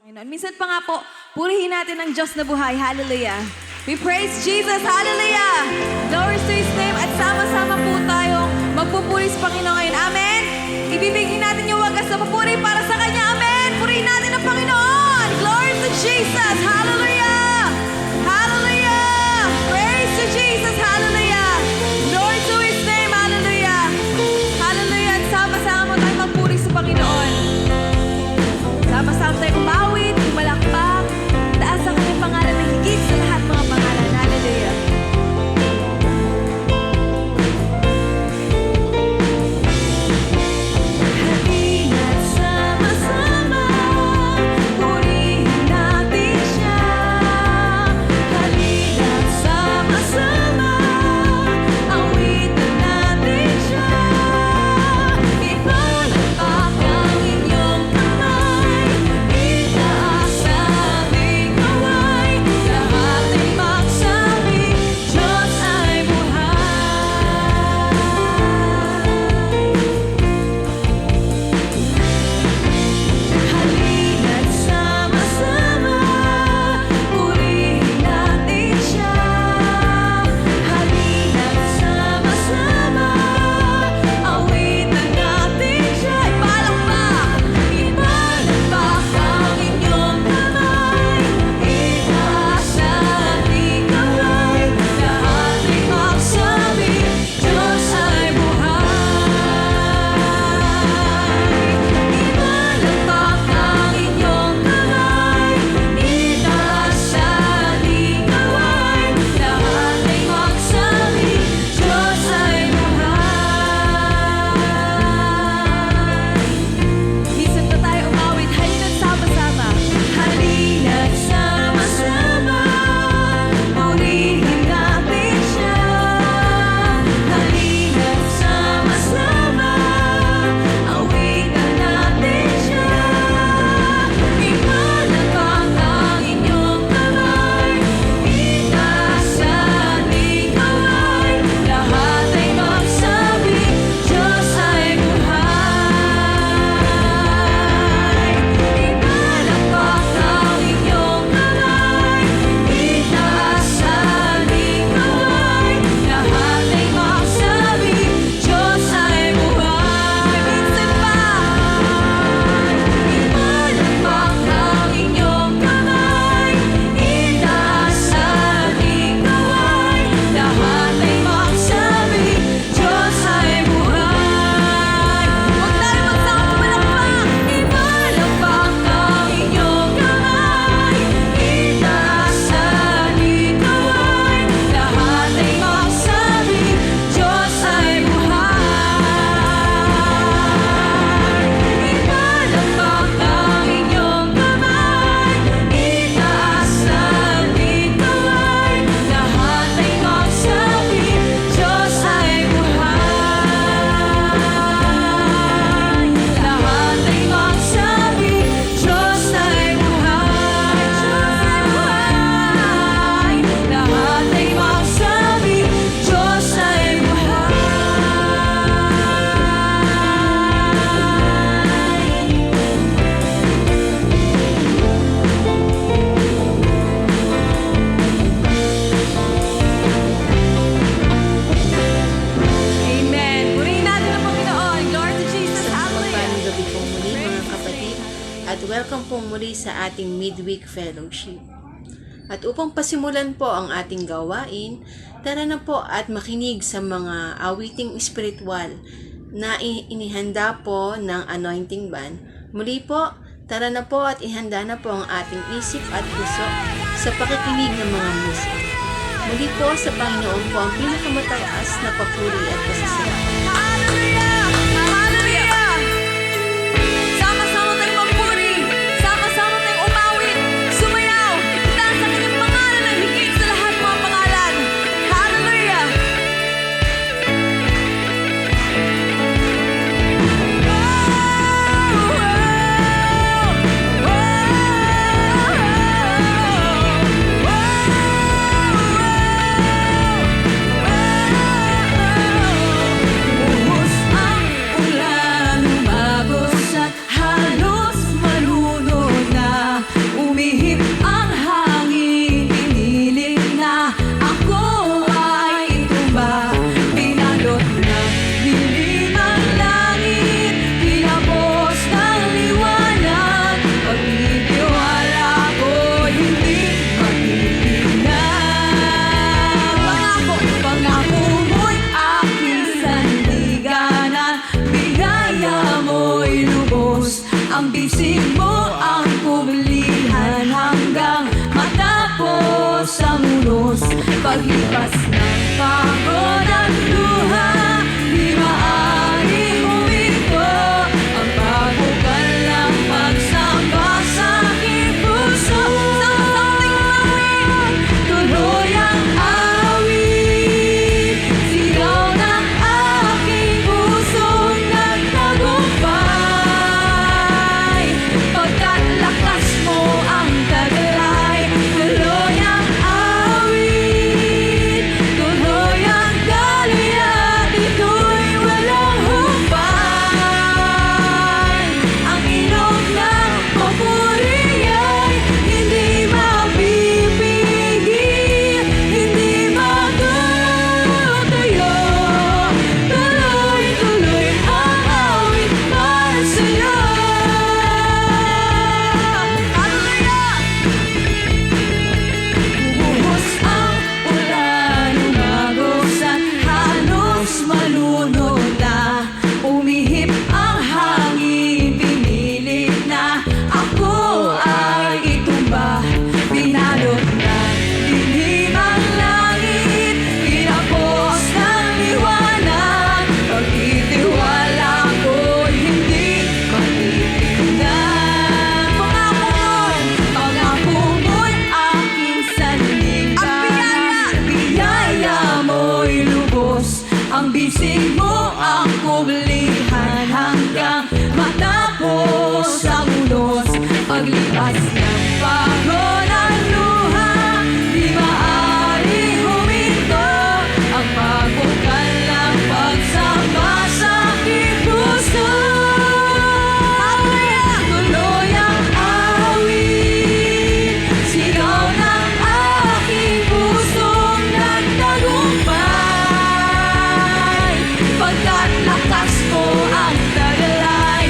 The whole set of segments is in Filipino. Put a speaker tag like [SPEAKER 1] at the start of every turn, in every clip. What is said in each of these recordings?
[SPEAKER 1] Panginoon. Minsan pa nga po, purihin natin ang Diyos na buhay. Hallelujah. We praise Jesus. Hallelujah. Glory to His name. At sama-sama po tayong magpupuri sa Panginoon ngayon. Amen. Ibibigay natin yung wagas na papuri para sa Kanya. Amen. Purihin natin ang Panginoon. Glory to Jesus. Hallelujah. Hallelujah. Praise to Jesus. Hallelujah. Glory to His name. Hallelujah. Hallelujah. At sama-sama tayo magpuri sa Panginoon. Sama-sama tayo umawit, umalakpak, taas ang kanyang pangalan na higit sa lahat mga pangalan. Hallelujah. Halina't sama-sama, purihin natin siya. Halina't sama-sama, awitin natin siya. Ipalakpak ang inyong kamay, itaas ang aming kamay, lahat ay magsabi, Diyos ay buhay. Halina't sama-sama, purihin natin siya. Halina't sama-sama, awitan natin siya. Ipalakpak, ipalakpak ang inyong kamay, itaas ang aming kamay, lahat ay magsabi, Diyos ay buhay. Ipalakpak ang inyong kamay, itaas ang aming kamay, lahat ay magsabi, Diyos ay buhay. Minsan pa tayo umawit, halina't sama-sama. Halina't sama-sama, purihin natin siya. Halina't sama-sama, awitan natin siya. Ipalakpak ang inyong kamay, itaas ang aming kamay, lahat ay magsabi, Diyos ay buhay. Ipalakpak ang inyong kamay, itaas ang aming kamay, lahat ay magsabi, Diyos ay buhay. Minsan pa, ipalakpak ang inyong kamay, itaas ang aming kamay, lahat ay magsabi, Diyos ay buhay. Huwag tayo magsama palakpak. Ipalakpak ang inyong kamay, itaas ang aming kamay, lahat ay magsabi, Diyos ay buhay. Ipalakpak ang inyong kamay, itaas ang aming kamay, lahat ay magsabi, Diyos ay buhay. Lahat ay magsabi, Diyos ay buhay. Lahat ay magsabi, Diyos ay Amen. Purihin natin ang Panginoon. Glory to Jesus. Hallelujah.
[SPEAKER 2] Magandang gabi po muli mga kapatid at welcome po muli sa ating midweek fellowship. At upang pasimulan po ang ating gawain, tara na po at makinig sa mga awiting spiritual na inihanda po ng anointing band. Muli po, tara na po at ihanda na po ang ating isip at puso sa pakikinig ng mga musik. Muli po sa Panginoon po ang pinakamataas na papuri at pasasalamat.
[SPEAKER 1] Hallelujah! Hallelujah! Sama-sama tayong magpuri. Sama-sama tayong umawit. Sumayaw. Dahil sa kanyang pangalan na higit sa lahat mga pangalan. Hallelujah! Oh, Paglipas ng pagod at luha, di maaari huminto ang pagbugal ng pagsamba sa aking puso. Tuloy ang awit, sigaw ng aking pusong nagtagumpay. Pagkat lakas mo ang taglay, tuloy ang awit, tuloy ang daloy at ito'y walang humpay. Ang ilog ng papuri ay hindi mapipigil, hindi matutayo. Tuloy-tuloy ang awit para sa'yo. Hallelujah! Bubuhos ang ulan, umagos at halos malunod na. Umihip ang hangin, pinilit na ako ay itumba. Binalot ng dilim ang langit, pinapos ng liwanag. Pagtitiwala ko'y hindi matitignan. Pangako mo'y aking sanligan. Biyaya mo'y lubos, ang bisig mo ang kublihan hanggang matapos ang unos. Paglipas ng pagod at luha, di maaari huminto ang pagbugal ng pagsamba sa aking puso. Tuloy ang awit, sigaw ng aking pusong nagtagumpay. Pagkat lakas mo ang taglay,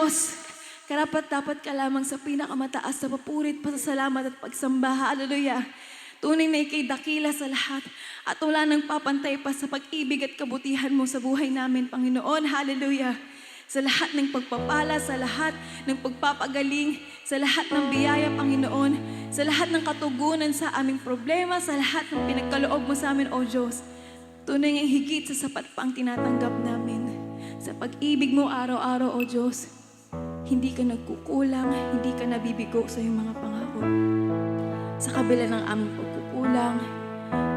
[SPEAKER 1] Diyos, karapat-dapat ka lamang sa pinakamataas na papurit, pasasalamat at pagsamba. Hallelujah. Tunay na ikay dakila sa lahat at wala nang papantay pa sa pag-ibig at kabutihan mo sa buhay namin, Panginoon. Hallelujah. Sa lahat ng pagpapala, sa lahat ng pagpapagaling, sa lahat ng biyaya, Panginoon, sa lahat ng katugunan sa aming problema, sa lahat ng pinagkaloob mo sa amin, O Diyos. Tunay nga higit sa sapat pa ang tinatanggap namin. Sa pag-ibig mo araw-araw, O Diyos, hindi ka nagkukulang, hindi ka nabibigo sa iyong mga pangako. Sa kabila ng aming pagkukulang,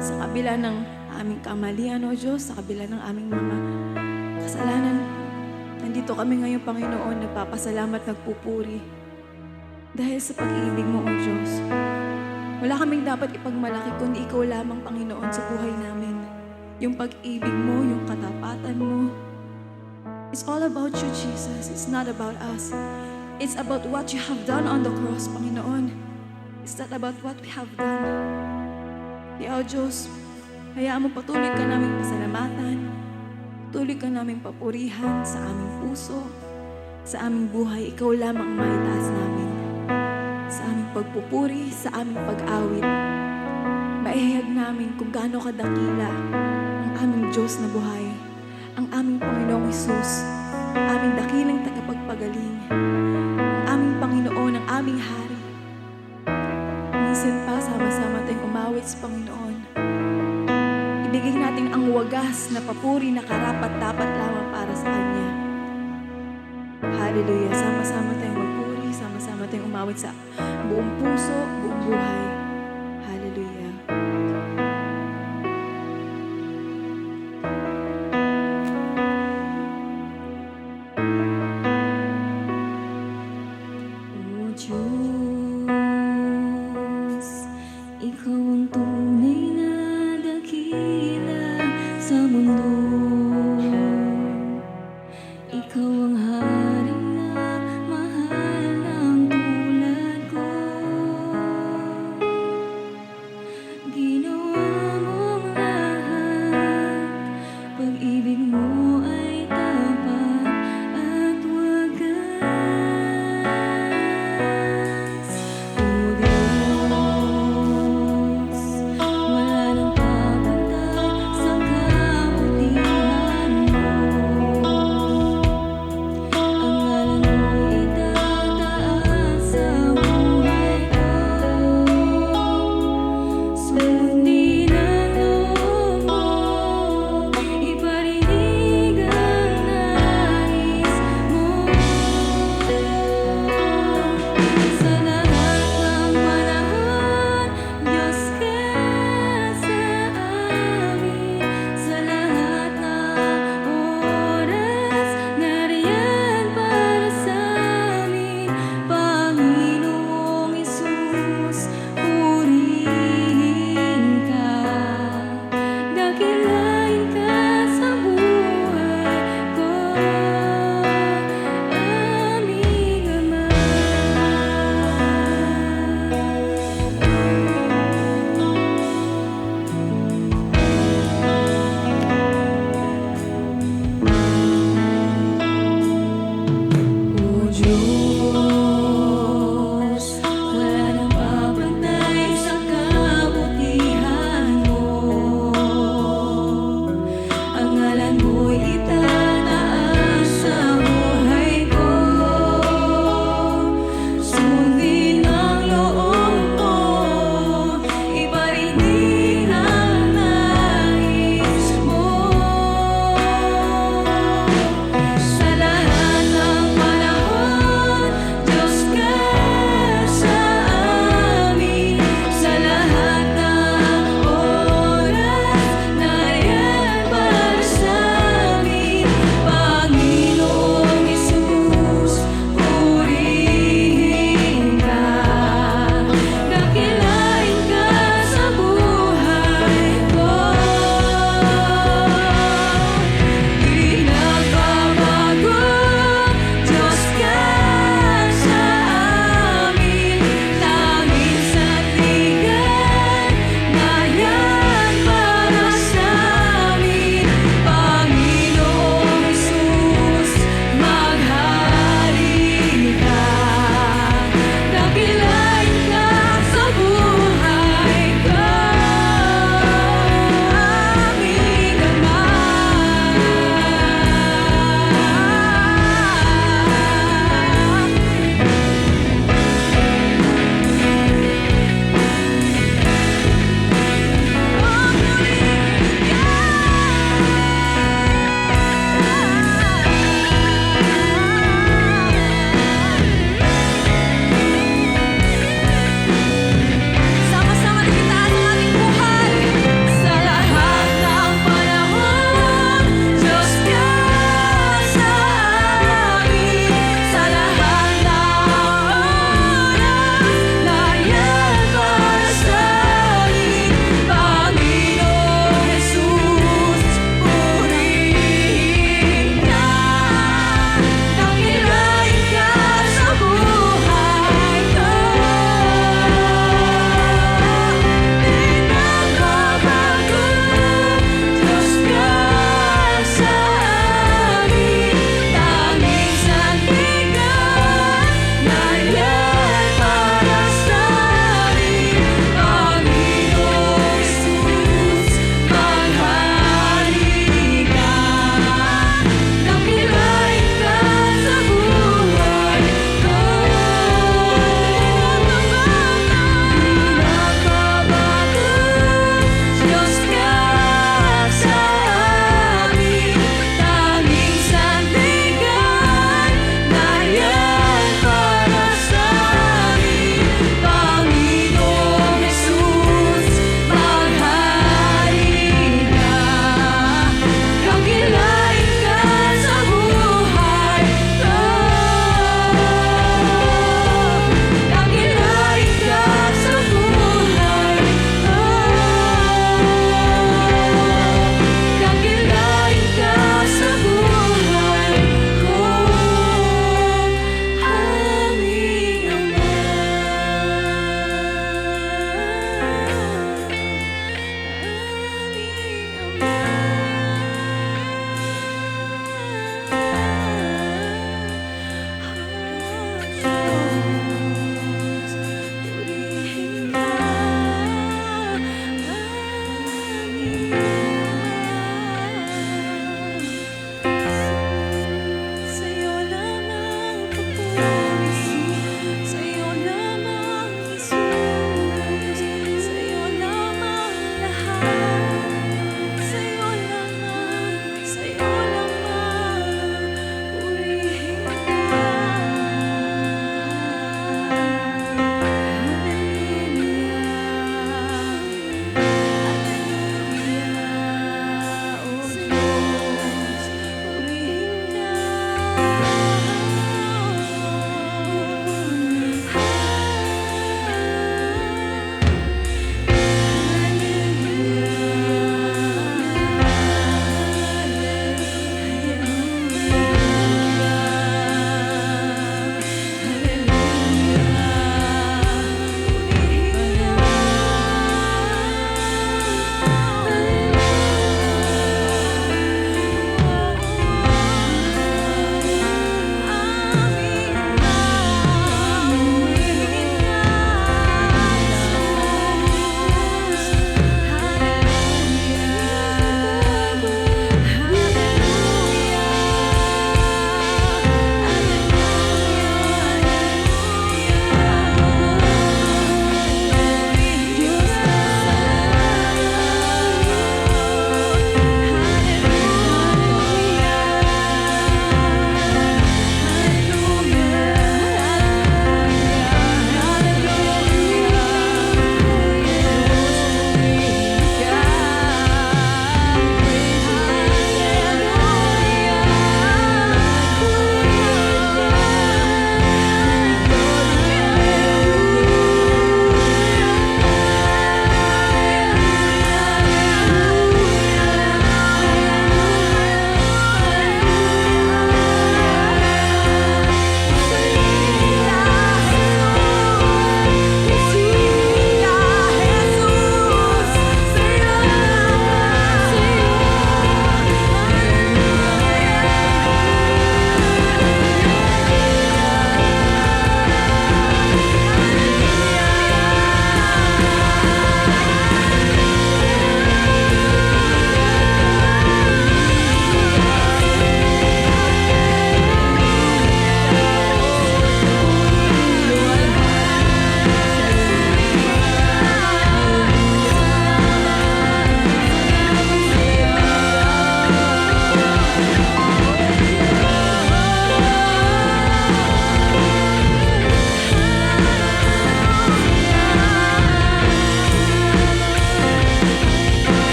[SPEAKER 1] sa kabila ng aming kamalian, O Diyos, sa kabila ng aming mga kasalanan, nandito kami ngayon, Panginoon, nagpapasalamat, nagpupuri. Dahil sa pag-ibig mo, O Diyos, wala kaming dapat ipagmalaki kundi ikaw lamang, Panginoon, sa buhay namin. Yung pag-ibig mo, yung katapatan mo. It's all about you, Jesus. It's not about us. It's about what you have done on the cross, Panginoon. It's not about what we have done. Kaya, O Diyos, hayaan mo patuloy ka naming pasalamatan, patuloy ka naming papurihan sa aming puso, sa aming buhay. Ikaw lamang ang maitaas namin. Sa aming pagpupuri, sa aming pag-awit, maihayag namin kung gaano kadakila ang aming Diyos na buhay, ang aming Panginoong Hesus, ang aming dakilang tagapagpagaling, ang aming Panginoon, ang aming Hari. Minsan pa, sama-sama tayong umawit sa Panginoon. Ibigay natin ang wagas na papuri na karapat-dapat lamang para sa Kanya. Hallelujah. Sama-sama tayong magpuri, sama-sama tayong umawit sa buong puso, buong buhay. Hallelujah.
[SPEAKER 3] O Diyos, Ikaw ang tunay na dakila sa mundo. Ikaw ang hari na mahal ng tulad ko. Ginawa mong lahat, pag-ibig mo ay tapat at wagas. O Diyos, wala nang pagkantay sa kabutihan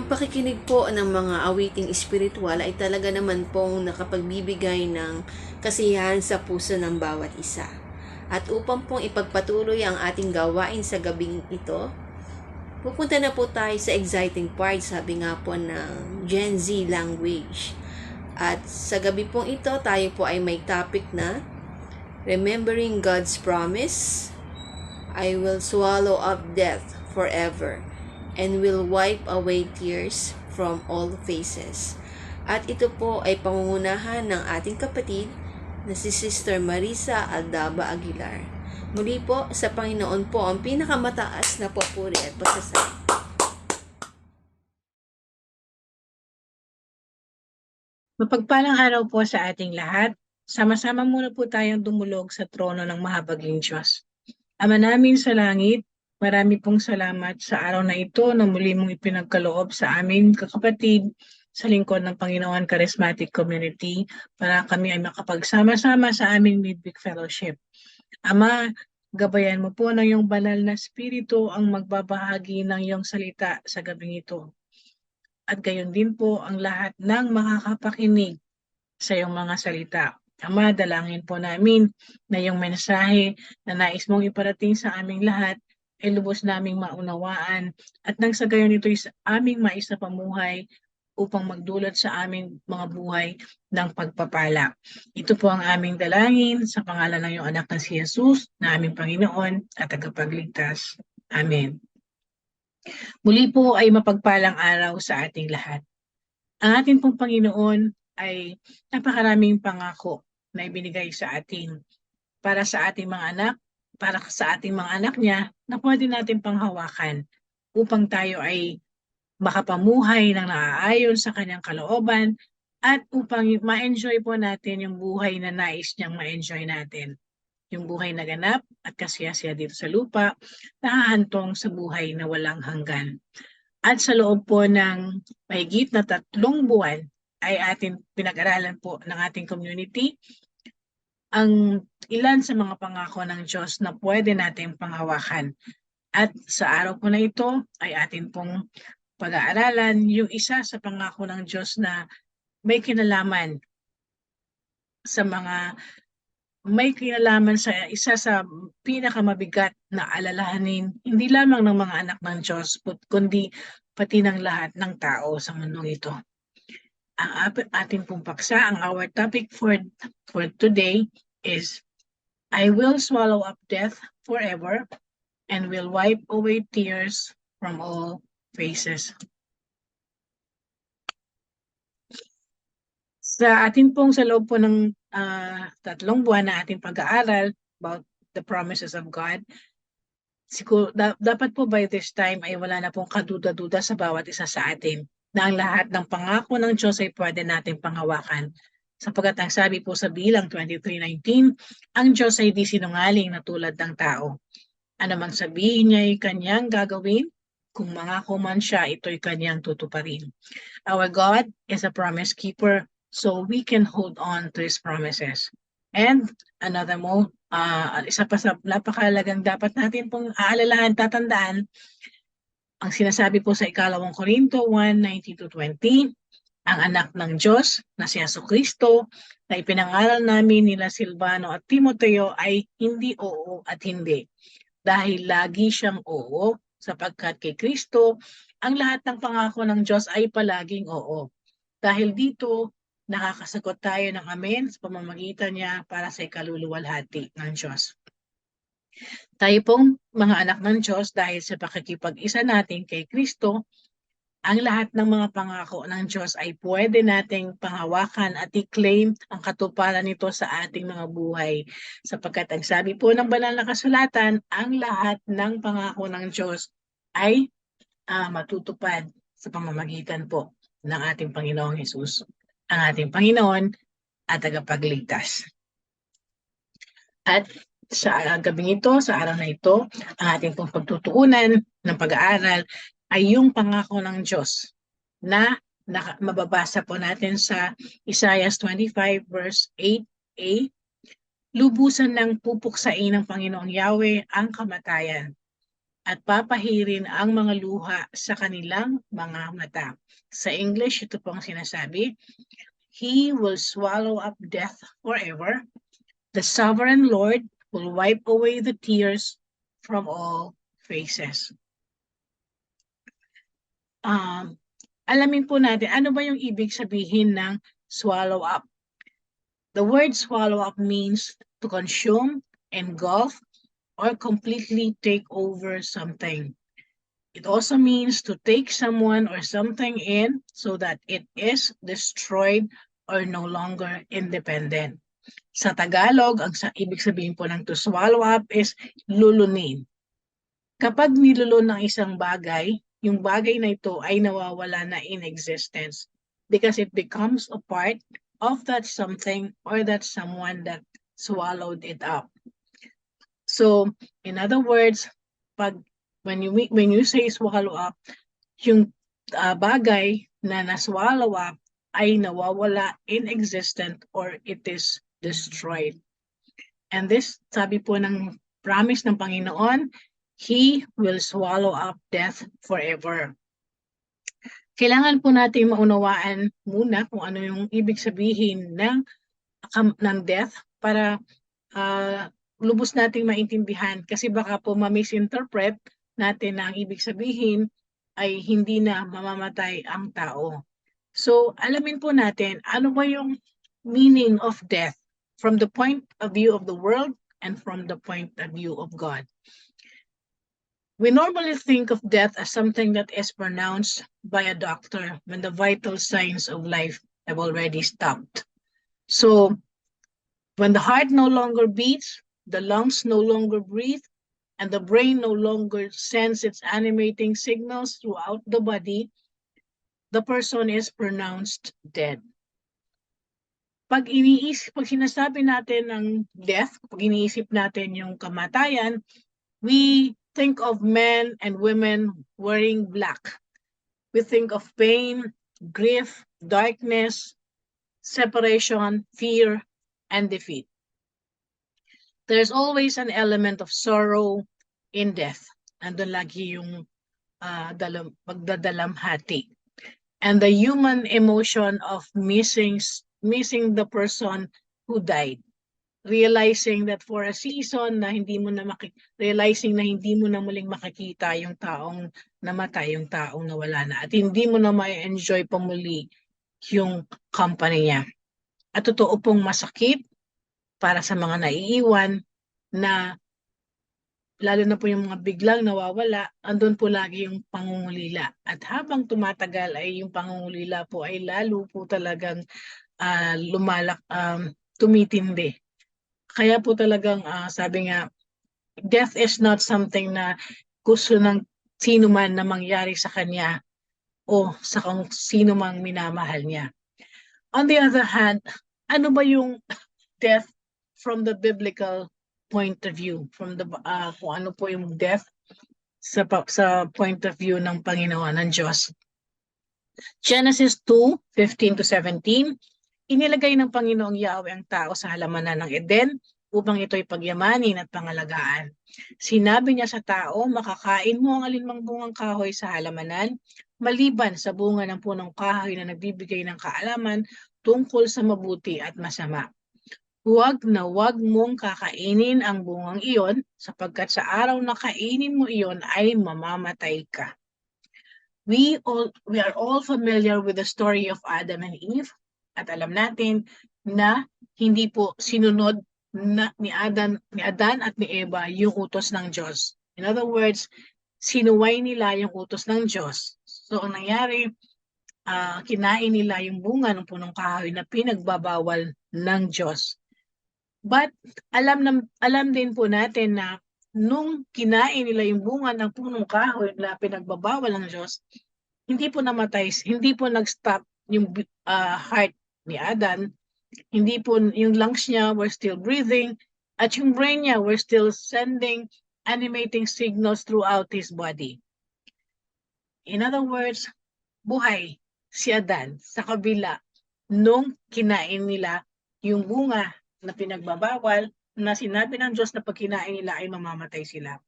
[SPEAKER 2] ang pakikinig po ng mga awiting espiritual ay talaga naman pong nakapagbibigay ng kasiyahan sa puso ng bawat isa. At upang pong ipagpatuloy ang ating gawain sa gabing ito, pupunta na po tayo sa exciting part, sabi nga po ng Gen Z language. At sa gabi pong ito, tayo po ay may topic na Remembering God's Promise, I will swallow up death forever and will wipe away tears from all faces. At ito po ay pangungunahan ng ating kapatid na si Sister Marisa Aldaba Aguilar. Muli po, sa Panginoon po ang pinakamataas na papuri at pasasalamat.
[SPEAKER 4] Mapagpalang araw po sa ating lahat. Sama-sama muna po tayong dumulog sa trono ng mahabaging Diyos. Ama namin sa langit, marami pong salamat sa araw na ito na muli mong ipinagkaloob sa amin kakapatid sa lingkod ng Panginoon Charismatic Community para kami ay makapagsama-sama sa aming Midweek Fellowship. Ama, gabayan mo po ng iyong banal na spirito ang magbabahagi ng iyong salita sa gabing ito. At gayon din po ang lahat ng makakapakinig sa iyong mga salita. Ama, dalangin po namin na yung mensahe na nais mong iparating sa aming lahat ay lubos naming maunawaan at nang sa gayon ito'y sa aming maisapamuhay upang magdulot sa aming mga buhay ng pagpapala. Ito po ang aming dalangin sa pangalan ng iyong anak na si Jesus na aming Panginoon at tagapagligtas. Amen. Muli po ay mapagpalang araw sa ating lahat. Ang ating pong Panginoon ay napakaraming pangako na ibinigay sa atin para sa ating mga anak, para sa ating mga anak niya na pwede natin panghawakan upang tayo ay makapamuhay ng naaayon sa kanyang kalooban at upang ma-enjoy po natin yung buhay na nais niyang ma-enjoy natin. Yung buhay na ganap at kasiyasiya dito sa lupa, nakahantong sa buhay na walang hanggan. At sa loob po ng mahigit na 3 buwan ay ating pinag-aralan po ng ating community ang ilan sa mga pangako ng Diyos na pwede nating panghawakan. At sa araw po na ito ay atin pong pag-aaralan yung isa sa pangako ng Diyos na may kinalaman sa isa sa pinakamabigat na alalahanin, hindi lamang ng mga anak ng Diyos, kundi pati ng lahat ng tao sa mundong ito. Ang ating pong paksa, ang our topic for today is, I will swallow up death forever and will wipe away tears from all faces. Sa loob po ng 3 buwan na ating pag-aaral about the promises of God, siguro, dapat po by this time ay wala na pong kaduda-duda sa bawat isa sa atin na ang lahat ng pangako ng Diyos ay pwede nating panghawakan. Sapagkat ang sabi po sa Bilang 23:19, ang Diyos ay di sinungaling na tulad ng tao. Ano mang sabihin niya ay kanyang gagawin, kung mangako man siya, ito'y kanyang tutuparin. Our God is a promise keeper, so we can hold on to His promises. And another isa pa sa napakahalagang dapat natin pong aalalahan, tatandaan, ang sinasabi po sa 2 Korinto 1:19-20, ang anak ng Diyos na si Jesucristo na ipinangaral namin nila Silvano at Timoteo ay hindi oo at hindi. Dahil lagi siyang oo, sapagkat kay Kristo, ang lahat ng pangako ng Diyos ay palaging oo. Dahil dito, nakakasagot tayo ng amen sa pamamagitan niya para sa ikaluluwalhati ng Diyos. Tayo pong mga anak ng Diyos dahil sa pakikipag-isa natin kay Kristo, ang lahat ng mga pangako ng Diyos ay pwede nating panghawakan at i-claim ang katuparan nito sa ating mga buhay. Sapagkat ang sabi po ng banal na kasulatan, ang lahat ng pangako ng Diyos ay matutupad sa pamamagitan po ng ating Panginoong Hesus, ang ating Panginoon at tagapagligtas. At sa gabing ito, sa araw na ito, ang ating pong pagtutuunan ng pag-aaral ay yung pangako ng Diyos na mababasa po natin sa Isaiah 25 verse 8a, lubusan ng pupuksain ng Panginoong Yahweh ang kamatayan at papahirin ang mga luha sa kanilang mga mata. Sa English, ito pong sinasabi, He will swallow up death forever. The sovereign Lord will wipe away the tears from all faces. Alamin po natin, ano ba yung ibig sabihin ng swallow up? The word swallow up means to consume, engulf, or completely take over something. It also means to take someone or something in so that it is destroyed or no longer independent. Sa Tagalog, ang ibig sabihin po ng to swallow up is lulunin. Kapag nilulun ng isang bagay, yung bagay na ito ay nawawala na in existence because it becomes a part of that something or that someone that swallowed it up. So, in other words, when you say swallow up, yung bagay na naswallow up ay nawawala in existence or it is destroyed. And this, sabi po ng promise ng Panginoon, He will swallow up death forever. Kailangan po natin maunawaan muna kung ano yung ibig sabihin ng death para lubos nating maintindihan kasi baka po ma-misinterpret natin na ang ibig sabihin ay hindi na mamamatay ang tao. So, alamin po natin ano ba yung meaning of death from the point of view of the world and from the point of view of God. We normally think of death as something that is pronounced by a doctor when the vital signs of life have already stopped. So, when the heart no longer beats, the lungs no longer breathe, and the brain no longer sends its animating signals throughout the body, the person is pronounced dead. Pag sinasabi natin ng death, pag iniisip natin yung kamatayan, we think of men and women wearing black. We think of pain, grief, darkness, separation, fear, and defeat. There's always an element of sorrow in death. Andun lagi yung pagdadalamhati. And the human emotion of missing the person who died. Realizing that for a season na hindi mo na muling makikita yung taong namatay, yung taong nawala na, at hindi mo na ma-enjoy pa muli yung company niya. At totoo pong masakit para sa mga naiiwan na lalo na po yung mga biglang nawawala, andun po lagi yung pangungulila. At habang tumatagal ay yung pangungulila po ay lalo po talagang tumitindi. Kaya po talagang sabi nga, death is not something na gusto ng sino man na mangyari sa kanya o sa kung sino mang minamahal niya. On the other hand, ano ba yung death from the biblical point of view? From the kung ano po yung death sa point of view ng Panginoon, ng Diyos. Genesis 2:15-17, inilagay ng Panginoong Yahweh ang tao sa halamanan ng Eden upang ito'y pagyamanin at pangalagaan. Sinabi niya sa tao, makakain mo ang alinmang bungang kahoy sa halamanan, maliban sa bunga ng punong kahoy na nagbibigay ng kaalaman tungkol sa mabuti at masama. Huwag na huwag mong kakainin ang bungang iyon, sapagkat sa araw na kainin mo iyon ay mamamatay ka. We are all familiar with the story of Adam and Eve. At alam natin na hindi po sinunod ni Adan at ni Eva yung utos ng Diyos. In other words, sinuway nila yung utos ng Diyos. So ang nangyari, kinain nila yung bunga ng punong kahoy na pinagbabawal ng Diyos. But alam din po natin na nung kinain nila yung bunga ng punong kahoy na pinagbabawal ng Diyos, hindi po nag-stop yung heart ni Adan, hindi po yung lungs niya were still breathing at yung brain niya were still sending animating signals throughout his body. In other words, buhay si Adan sa kabila nung kinain nila yung bunga na pinagbabawal na sinabi ng Diyos na pag kinain nila ay mamamatay sila.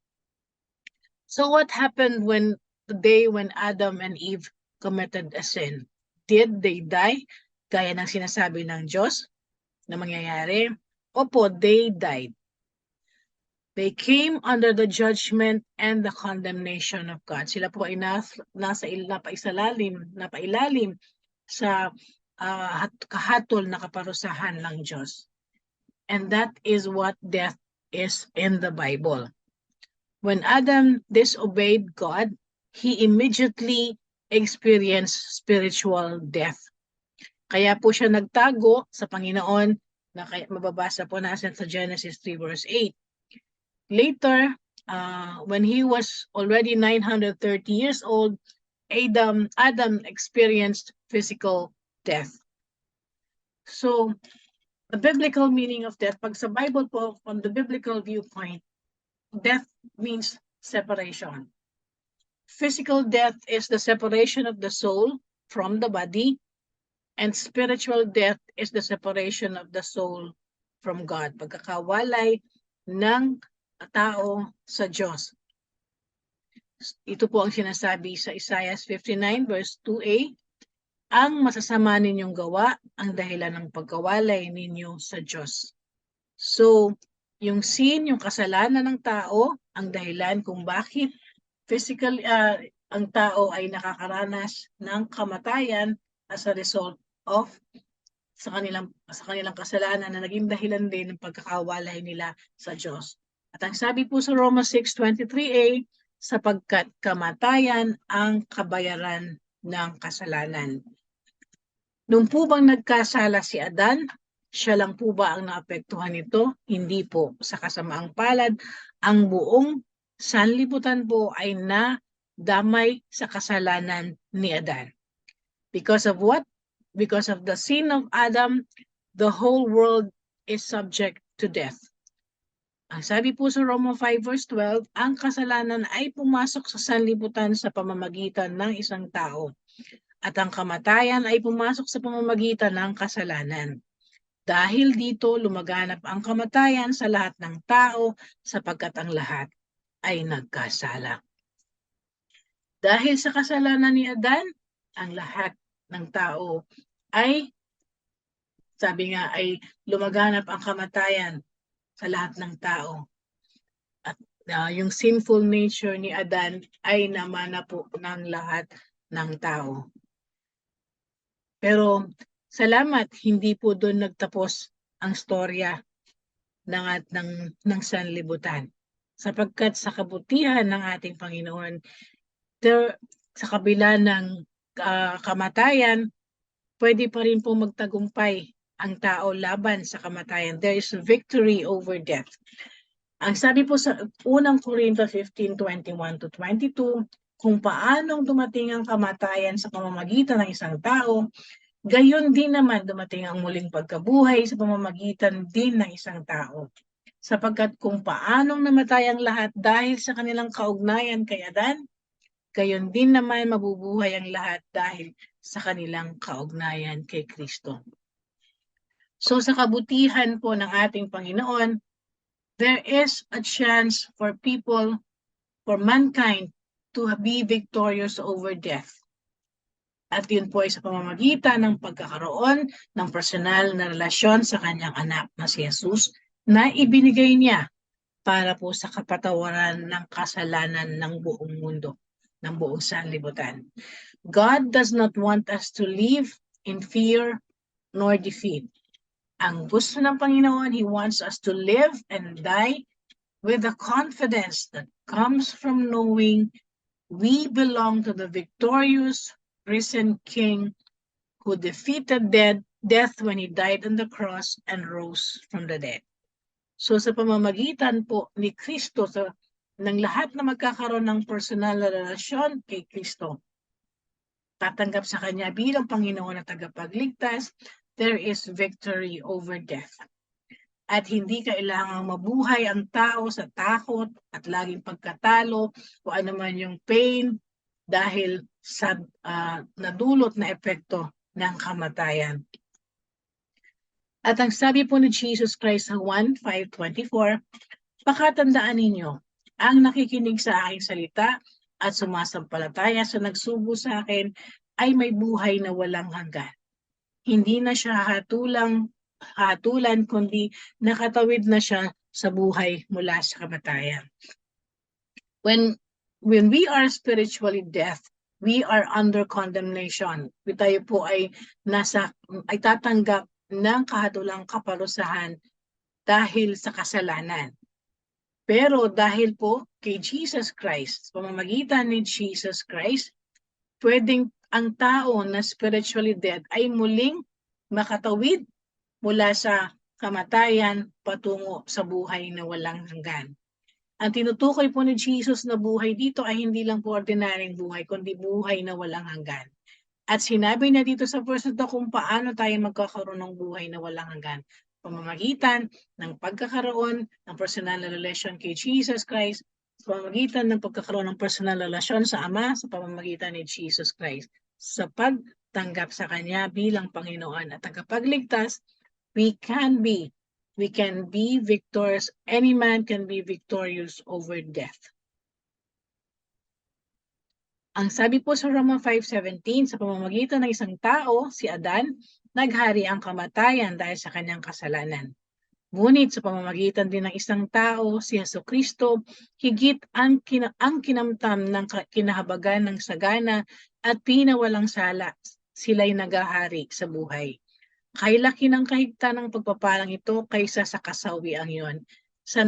[SPEAKER 4] So what happened when the day when Adam and Eve committed a sin? Did they die? Gaya ng sinasabi ng Diyos na mangyayari? Opo, they died. They came under the judgment and the condemnation of God. Sila po ay napailalim sa kahatol na kaparusahan ng Diyos. And that is what death is in the Bible. When Adam disobeyed God, he immediately experienced spiritual death. Kaya po siya nagtago sa Panginoon na mababasa po natin sa Genesis 3 verse 8. Later, when he was already 930 years old, Adam experienced physical death. So, the biblical meaning of death, pag sa Bible po, from the biblical viewpoint, death means separation. Physical death is the separation of the soul from the body, and spiritual death is the separation of the soul from God. Pagkakawalay ng tao sa Diyos. Ito po ang sinasabi sa Isaiah 59 verse 2a, ang masasama ninyong gawa ang dahilan ng pagkawalay ninyo sa Diyos. So, yung sin, yung kasalanan ng tao, ang dahilan kung bakit physically ang tao ay nakakaranas ng kamatayan as a result of sa kanilang kasalanan na naging dahilan din ng pagkakawalay nila sa Diyos. At ang sabi po sa Romans 6:23a, sapagkat kamatayan ang kabayaran ng kasalanan. Nung po bang nagkasala si Adan, siya lang po ba ang naapektuhan nito? Hindi po. Sa kasamaang palad, ang buong sanlibutan po ay nadamay sa kasalanan ni Adan. Because of what? Because of the sin of Adam, the whole world is subject to death. Ang sabi po sa Roma 5 verse 12, ang kasalanan ay pumasok sa sanlibutan sa pamamagitan ng isang tao. At ang kamatayan ay pumasok sa pamamagitan ng kasalanan. Dahil dito, lumaganap ang kamatayan sa lahat ng tao sapagkat ang lahat ay nagkasala. Dahil sa kasalanan ni Adan, ang lahat ng tao ay, sabi nga, ay lumaganap ang kamatayan sa lahat ng tao. At yung sinful nature ni Adan ay namana po ng lahat ng tao. Pero salamat, hindi po doon nagtapos ang storya ng sanlibutan. Sapagkat sa kabutihan ng ating Panginoon, sa kabila ng kamatayan, pwede pa rin po magtagumpay ang tao laban sa kamatayan. There is victory over death. Ang sabi po sa unang Corinto 15:21-22, kung paanong dumating ang kamatayan sa pamamagitan ng isang tao, gayon din naman dumating ang muling pagkabuhay sa pamamagitan din ng isang tao. Sapagkat kung paanong namatay ang lahat dahil sa kanilang kaugnayan kay Adan, gayon din naman mabubuhay ang lahat dahil sa kanilang kaugnayan kay Kristo. So sa kabutihan po ng ating Panginoon, there is a chance for people, for mankind, to be victorious over death. At yun po ay sa pamamagitan ng pagkakaroon ng personal na relasyon sa kanyang anak na si Jesus na ibinigay niya para po sa kapatawaran ng kasalanan ng buong mundo, ng buong sanlibutan. God does not want us to live in fear nor defeat. Ang gusto ng Panginoon, He wants us to live and die with the confidence that comes from knowing we belong to the victorious, risen King who defeated death when He died on the cross and rose from the dead. So sa pamamagitan po ni Kristo, ng lahat na magkakaroon ng personal na relasyon kay Kristo, tatanggap sa Kanya bilang Panginoon at tagapagligtas, there is victory over death. At hindi kailangang mabuhay ang tao sa takot at laging pagkatalo o anuman yung pain dahil sa nadulot na epekto ng kamatayan. At ang sabi po ni Jesus Christ sa 1:5-24, pakatandaan ninyo, ang nakikinig sa aking salita at sumasampalataya sa nagsugo sa akin ay may buhay na walang hanggan. Hindi na siya hatulan, kundi nakatawid na siya sa buhay mula sa kamatayan. When we are spiritually dead, we are under condemnation. Tayo po ay tatanggap ng kahatulang kaparusahan dahil sa kasalanan. Pero dahil po kay Jesus Christ, sa pamamagitan ni Jesus Christ, pwedeng ang tao na spiritually dead ay muling makatawid mula sa kamatayan patungo sa buhay na walang hanggan. Ang tinutukoy po ni Jesus na buhay dito ay hindi lang po ordinaryong buhay, kundi buhay na walang hanggan. At sinabi niya dito sa verse na kung paano tayo magkakaroon ng buhay na walang hanggan. Pamamagitan ng pagkakaroon ng personal na relasyon kay Jesus Christ, sa pamamagitan ng pagkakaroon ng personal na relasyon sa Ama, sa pamamagitan ni Jesus Christ. Sa pagtanggap sa Kanya bilang Panginoon at tagapagligtas, we can be victors. Any man can be victorious over death. Ang sabi po sa Roma 5:17, sa pamamagitan ng isang tao, si Adan, naghari ang kamatayan dahil sa kanyang kasalanan. Ngunit sa pamamagitan din ng isang tao, si Jesucristo, higit ang kinamtam ng kinahabagan ng sagana at pinawalang sala, sila'y naghahari sa buhay. Kay laki ng kahigtan ng pagpapalang ito kaysa sa kasawiang iyon. Sa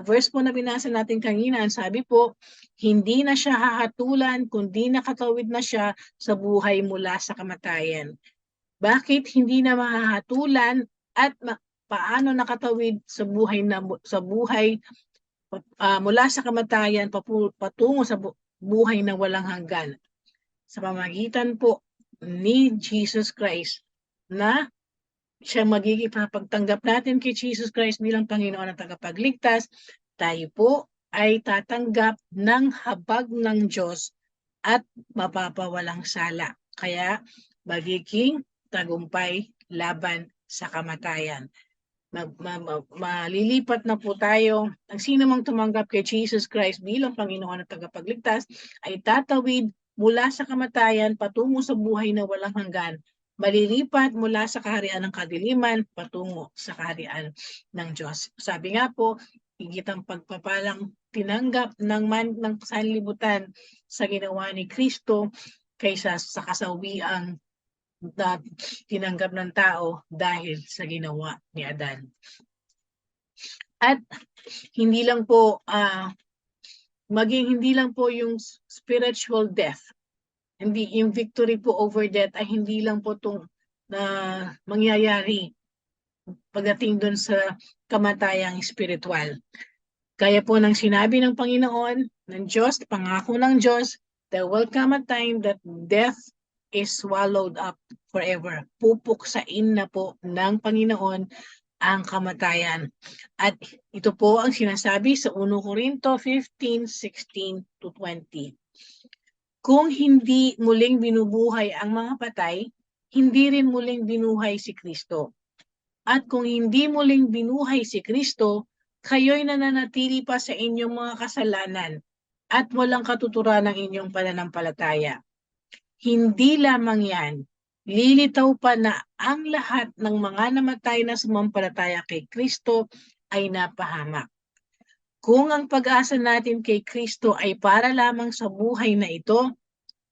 [SPEAKER 4] verse po na binasa natin kanina, sabi po, hindi na siya hahatulan, kundi nakatawid na siya sa buhay mula sa kamatayan. Bakit hindi na mahahatulan at paano nakatawid sa buhay mula sa kamatayan patungo sa buhay na walang hanggan? Sa pamamagitan po ni Jesus Christ na siya magiging pagtanggap natin kay Jesus Christ bilang Panginoon at tagapagligtas, tayo po ay tatanggap ng habag ng Diyos at mapapawalang sala. Kaya magiging tagumpay laban sa kamatayan. Malilipat na po tayo. Ang sino mang tumanggap kay Jesus Christ bilang Panginoon at tagapagligtas ay tatawid mula sa kamatayan patungo sa buhay na walang hanggan. Malilipat mula sa kaharian ng kadiliman patungo sa kaharian ng Diyos. Sabi nga po, higit ang pagpapalang tinanggap ng sanlibutan sa ginawa ni Kristo kaysa sa kasawiang na tinanggap ng tao dahil sa ginawa ni Adan. At hindi lang po yung spiritual death, hindi yung victory po over death ay hindi lang po itong mangyayari pagdating doon sa kamatayang spiritual. Kaya po nang sinabi ng Panginoon, ng Diyos, pangako ng Diyos, there will come a time that death is swallowed up forever. Pupuksain na po ng Panginoon ang kamatayan. At ito po ang sinasabi sa 1 Corinto 15:16-20. Kung hindi muling binubuhay ang mga patay, hindi rin muling binuhay si Kristo. At kung hindi muling binuhay si Kristo, kayo'y nananatili pa sa inyong mga kasalanan at walang katuturan ng inyong pananampalataya. Hindi lamang yan, lilitaw pa na ang lahat ng mga namatay na sumampalataya kay Kristo ay napahamak. Kung ang pag-asa natin kay Kristo ay para lamang sa buhay na ito,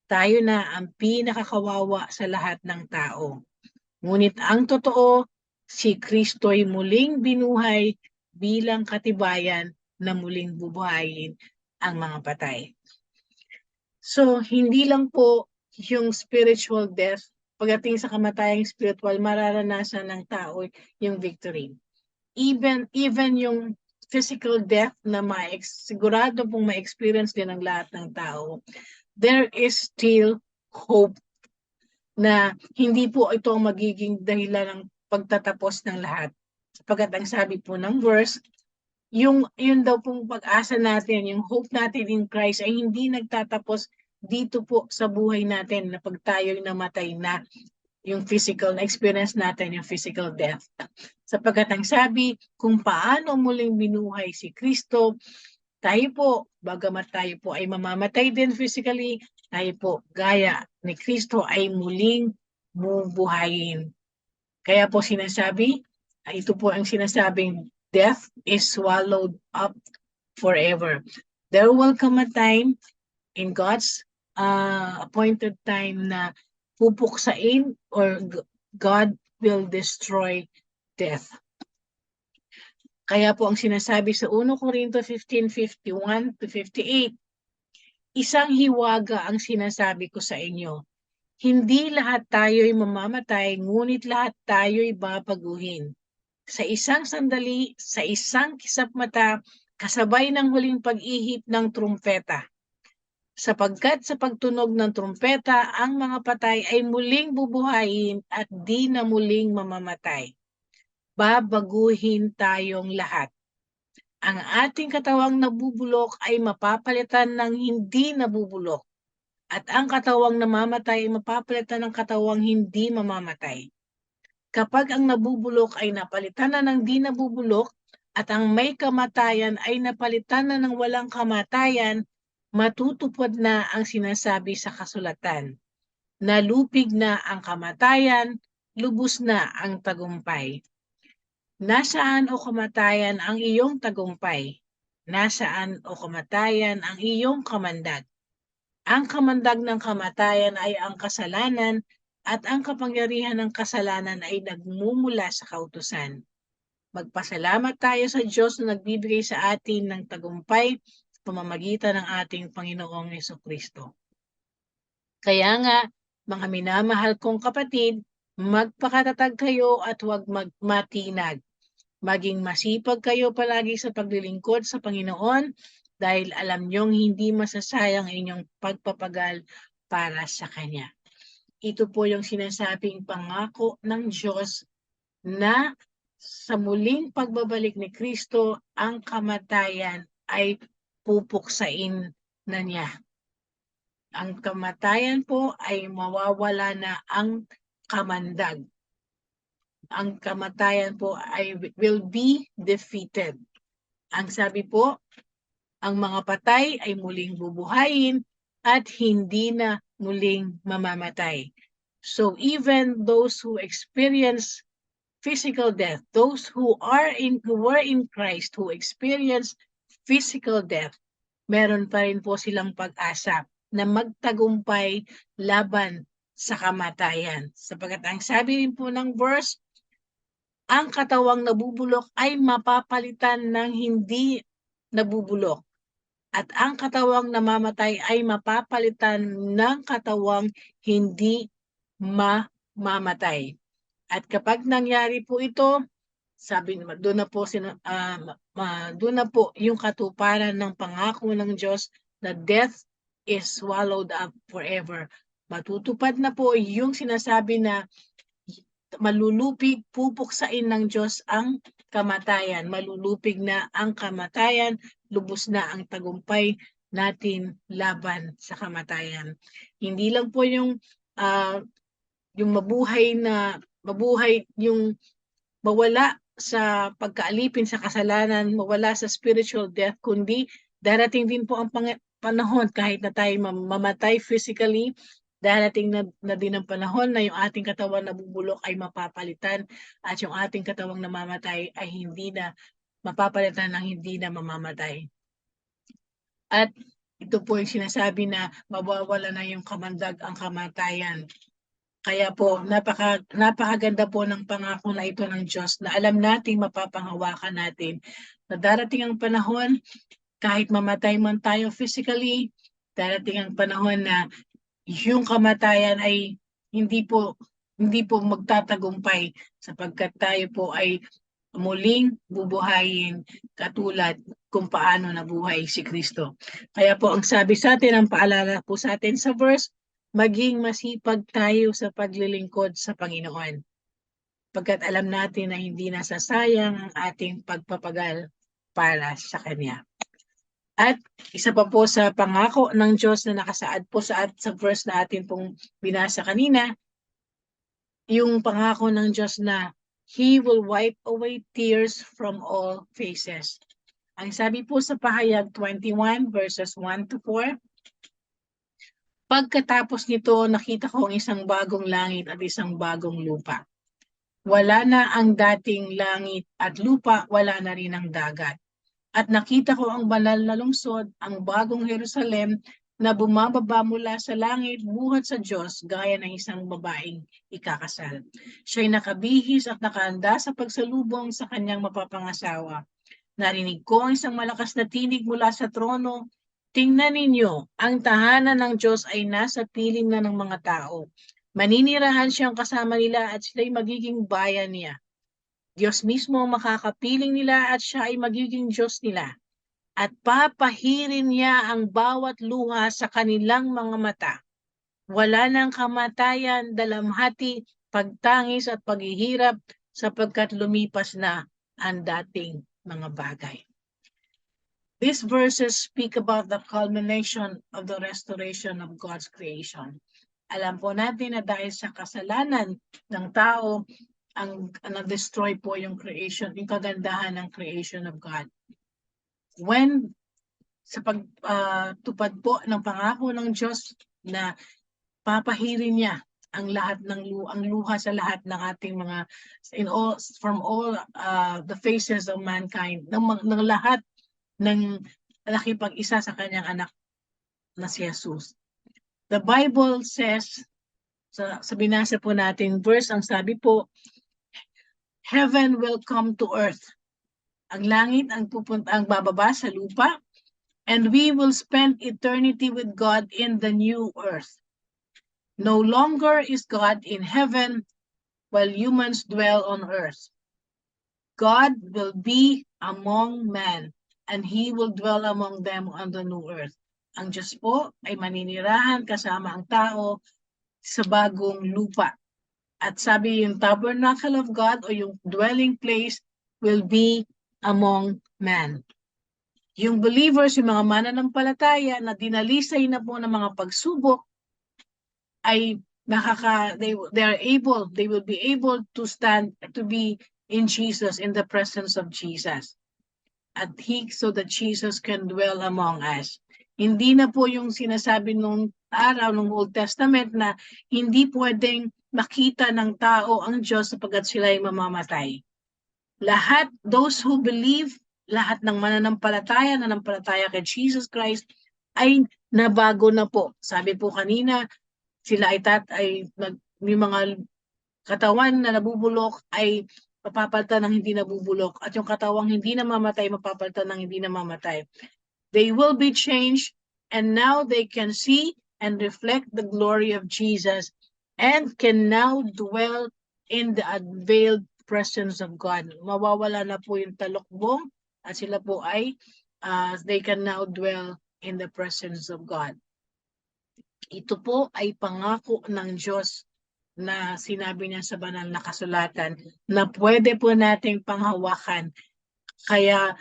[SPEAKER 4] tayo na ang pinakakawawa sa lahat ng tao. Ngunit ang totoo, si Kristo'y muling binuhay bilang katibayan na muling bubuhayin ang mga patay. So, hindi lang po yung spiritual death, pagdating sa kamatayang spiritual, mararanasan ng tao yung victory. Even yung physical death na sigurado pong ma-experience din ng lahat ng tao, there is still hope na hindi po ito magiging dahilan ng pagtatapos ng lahat. Sapagkat ang sabi po ng verse, yun daw pong pag-asa natin, yung hope natin in Christ ay hindi nagtatapos dito po sa buhay natin na pag tayo'y namatay na, yung physical na experience natin, yung physical death. Sapagkat ang sabi, kung paano muling binuhay si Kristo, Tayo po, bagamat tayo po ay mamamatay din physically, tayo po gaya ni Kristo ay muling bubuhayin. Kaya po sinasabi, ito po ang sinasabing death is swallowed up forever. There will come a time in God's appointed time na pupuksain or God will destroy death. Kaya po ang sinasabi sa 1 Corinto 15:51 to 58, isang hiwaga ang sinasabi ko sa inyo. Hindi lahat tayo'y mamamatay, ngunit lahat tayo'y babaguhin. Sa isang sandali, sa isang kisap mata, kasabay ng huling pag-ihip ng trumpeta. Sapagkat sa pagtunog ng trumpeta, ang mga patay ay muling bubuhayin at di na muling mamamatay. Babaguhin tayong lahat. Ang ating katawang nabubulok ay mapapalitan ng hindi nabubulok. At ang katawang namamatay ay mapapalitan ng katawang hindi mamamatay. Kapag ang nabubulok ay napalitan na ng di nabubulok at ang may kamatayan ay napalitan na ng walang kamatayan, matutupad na ang sinasabi sa kasulatan. Nalupig na ang kamatayan, lubos na ang tagumpay. Nasaan o kamatayan ang iyong tagumpay? Nasaan o kamatayan ang iyong kamandag? Ang kamandag ng kamatayan ay ang kasalanan at ang kapangyarihan ng kasalanan ay nagmumula sa kautusan. Magpasalamat tayo sa Diyos na nagbibigay sa atin ng tagumpay sa pamamagitan ng ating Panginoong Jesucristo. Kaya nga, mga minamahal kong kapatid, magpakatatag kayo at huwag magmatinag. Maging masipag kayo palagi sa paglilingkod sa Panginoon dahil alam niyong hindi masasayang inyong pagpapagal para sa Kanya. Ito po yung sinasabing pangako ng Diyos na sa muling pagbabalik ni Kristo, ang kamatayan ay pupuksain na niya. Ang kamatayan po ay mawawala na ang kamandag. Ang kamatayan po ay will be defeated. Ang sabi po, ang mga patay ay muling bubuhayin at hindi na muling mamamatay. So even those who experience physical death, those who were in Christ, who experience physical death, meron pa rin po silang pag-asa na magtagumpay laban sa kamatayan. Sapagkat ang sabi rin po ng verse, ang katawang nabubulok ay mapapalitan ng hindi nabubulok. At ang katawang namamatay ay mapapalitan ng katawang hindi mamamatay. At kapag nangyari po ito, sabi naman, doon na po yung katuparan ng pangako ng Diyos na death is swallowed up forever. Matutupad na po yung sinasabi na malulupig, pupuksain ng Diyos ang kamatayan. Malulupig na ang kamatayan, lubos na ang tagumpay natin laban sa kamatayan. Hindi lang po yung mabuhay yung mawala sa pagkaalipin sa kasalanan, mawala sa spiritual death, kundi darating din po ang panahon kahit na tayo mamatay physically, darating na din ang panahon na yung ating katawang nabubulok ay mapapalitan at yung ating katawang namamatay ay hindi na mapapalitan ng hindi na mamamatay. At ito po yung sinasabi na mawawala na yung kamandag ang kamatayan. Kaya po, napakaganda po ng pangako na ito ng Diyos na alam nating mapapanghawakan natin na darating ang panahon, kahit mamatay man tayo physically, darating ang panahon na yung kamatayan ay hindi po magtatagumpay sapagkat tayo po ay muling bubuhayin katulad kung paano nabuhay si Kristo. Kaya po ang sabi sa atin, ang paalala po sa atin sa verse, maging masipag tayo sa paglilingkod sa Panginoon. Pagkat alam natin na hindi nasasayang ang ating pagpapagal para sa Kanya. At isa pa po sa pangako ng Diyos na nakasaad po sa verse na atin pong binasa kanina, yung pangako ng Diyos na He will wipe away tears from all faces. Ang sabi po sa Pahayag 21 verses 1 to 4, pagkatapos nito nakita ko ang isang bagong langit at isang bagong lupa. Wala na ang dating langit at lupa, wala na rin ang dagat. At nakita ko ang banal na lungsod, ang bagong Jerusalem, na bumababa mula sa langit buhat sa Diyos gaya ng isang babaeng ikakasal. Siya'y nakabihis at nakahanda sa pagsalubong sa kanyang mapapangasawa. Narinig ko ang isang malakas na tinig mula sa trono, tingnan ninyo, ang tahanan ng Diyos ay nasa piling na ng mga tao. Maninirahan siyang kasama nila at sila'y magiging bayan niya. Diyos mismo ang makakapiling nila at siya ay magiging Diyos nila. At papahirin niya ang bawat luha sa kanilang mga mata. Wala nang kamatayan, dalamhati, pagtangis at paghihirap sapagkat lumipas na ang dating mga bagay. These verses speak about the culmination of the restoration of God's creation. Alam po natin na dahil sa kasalanan ng tao, ang na-destroy po yung creation, yung kagandahan ng creation of God. When sa pagtupad po ng pangako ng Diyos na papahirin niya ang lahat ng ang luha sa lahat ng ating mga from all the faces of mankind, ng lahat ng nakipag-isa sa kanyang anak na si Jesus. The Bible says, sa binasa po natin verse, ang sabi po, heaven will come to earth. Ang langit ang bababa sa lupa, and we will spend eternity with God in the new earth. No longer is God in heaven while humans dwell on earth. God will be among men, and He will dwell among them on the new earth. Ang Diyos po ay maninirahan kasama ang tao sa bagong lupa. At sabi yung tabernacle of God o yung dwelling place will be among men. Yung believers, yung mga mananampalataya na dinalisay na po ng mga pagsubok ay they will be able to stand, to be in Jesus, in the presence of Jesus. So that Jesus can dwell among us. Hindi na po yung sinasabi nung araw ng Old Testament na hindi pwedeng makita ng tao ang Diyos sapagkat sila ay mamamatay. Lahat, those who believe, lahat ng mananampalataya, nanampalataya kay Jesus Christ, ay nabago na po. Sabi po kanina, sila may mga katawan na nabubulok ay mapapalitan ng hindi nabubulok. At yung katawang hindi namamatay, mapapalitan ng hindi namamatay. They will be changed, and now they can see and reflect the glory of Jesus and can now dwell in the unveiled presence of God. Mawawala na po yung talokbong at sila po ay they can now dwell in the presence of God. Ito po ay pangako ng Diyos na sinabi niya sa banal na kasulatan na pwede po nating panghawakan. Kaya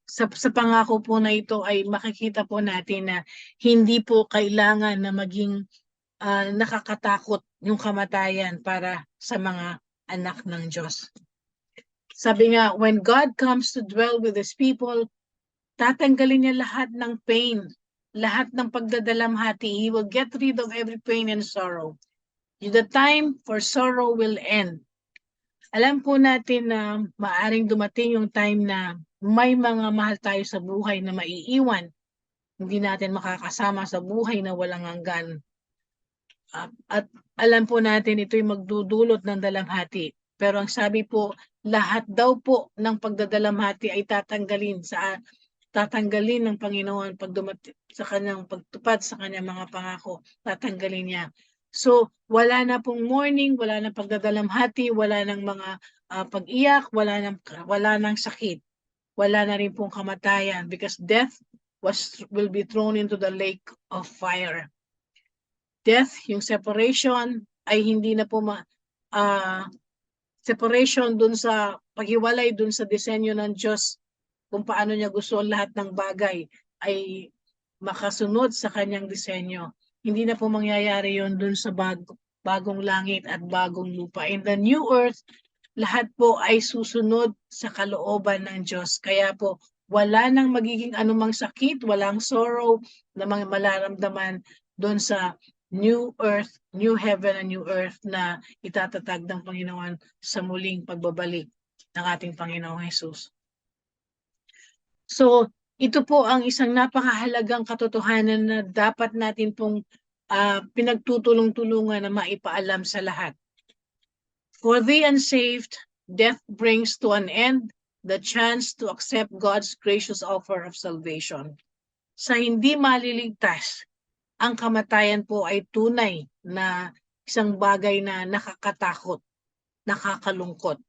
[SPEAKER 4] sa pangako po na ito ay makikita po natin na hindi po kailangan na maging nakakatakot yung kamatayan para sa mga anak ng Diyos. Sabi nga, when God comes to dwell with His people, tatanggalin niya lahat ng pain, lahat ng pagdadalamhati. He will get rid of every pain and sorrow. The time for sorrow will end. Alam po natin na maaring dumating yung time na may mga mahal tayo sa buhay na maiiwan. Hindi natin makakasama sa buhay na walang hanggan. At alam po natin ito'y magdudulot ng dalamhati. Pero ang sabi po, lahat daw po ng pagdadalamhati ay tatanggalin ng Panginoon sa kanyang pagtupad sa kanyang mga pangako. Tatanggalin niya. So, wala na pong mourning, wala na pagdadalamhati, wala nang mga pag-iyak, wala nang sakit. Wala na rin pong kamatayan because death will be thrown into the lake of fire. Death, yung separation, ay hindi na po separation dun sa paghiwalay dun sa disenyo ng Diyos kung paano niya gusto ang lahat ng bagay ay makasunod sa kanyang disenyo. Hindi na po mangyayari yon dun sa bagong langit at bagong lupa. In the new earth, lahat po ay susunod sa kalooban ng Diyos. Kaya po, wala nang magiging anumang sakit, walang sorrow na mga malaramdaman doon sa new earth, new heaven and new earth na itatatag ng Panginoon sa muling pagbabalik ng ating Panginoong Jesus. So, ito po ang isang napakahalagang katotohanan na dapat natin pong pinagtutulong-tulungan na maipaalam sa lahat. For the unsaved, death brings to an end the chance to accept God's gracious offer of salvation. Sa hindi maliligtas, ang kamatayan po ay tunay na isang bagay na nakakatakot, nakakalungkot.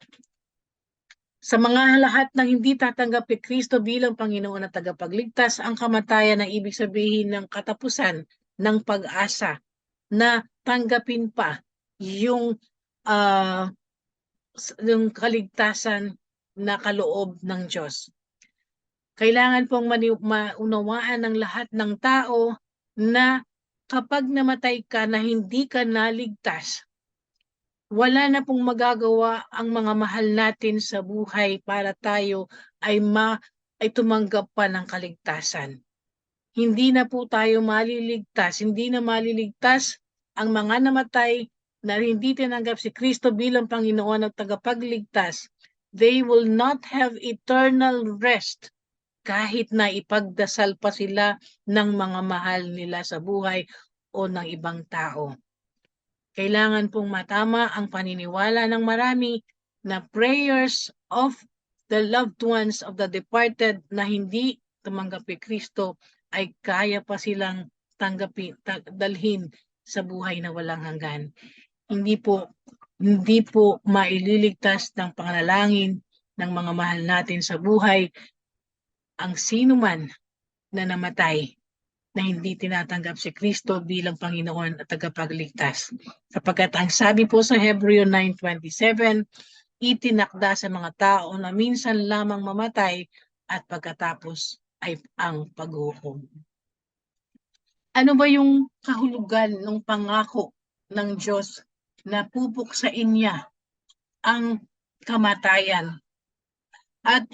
[SPEAKER 4] Sa mga lahat ng hindi tatanggap kay Kristo bilang Panginoon at tagapagligtas, ang kamatayan ay ibig sabihin ng katapusan ng pag-asa na tanggapin pa yung kaligtasan na kaloob ng Diyos. Kailangan pong maunawaan ng lahat ng tao na kapag namatay ka na hindi ka naligtas, wala na pong magagawa ang mga mahal natin sa buhay para tayo ay tumanggap pa ng kaligtasan. Hindi na po tayo maliligtas, hindi na maliligtas ang mga namatay na hindi tinanggap si Kristo bilang Panginoon at tagapagligtas. They will not have eternal rest kahit na ipagdasal pa sila ng mga mahal nila sa buhay o ng ibang tao. Kailangan pong matama ang paniniwala ng marami na prayers of the loved ones of the departed na hindi tumanggap kay Kristo ay kaya pa silang dalhin sa buhay na walang hanggan. Hindi po maililigtas ng panalangin ng mga mahal natin sa buhay ang sino man na namatay na hindi tinatanggap si Kristo bilang Panginoon at tagapagligtas. Sapagkat ang sabi po sa Hebreo 9:27, itinakda sa mga tao na minsan lamang mamatay at pagkatapos ay ang paghukom. Ano ba yung kahulugan ng pangako ng Diyos na pupuksain niya ang kamatayan at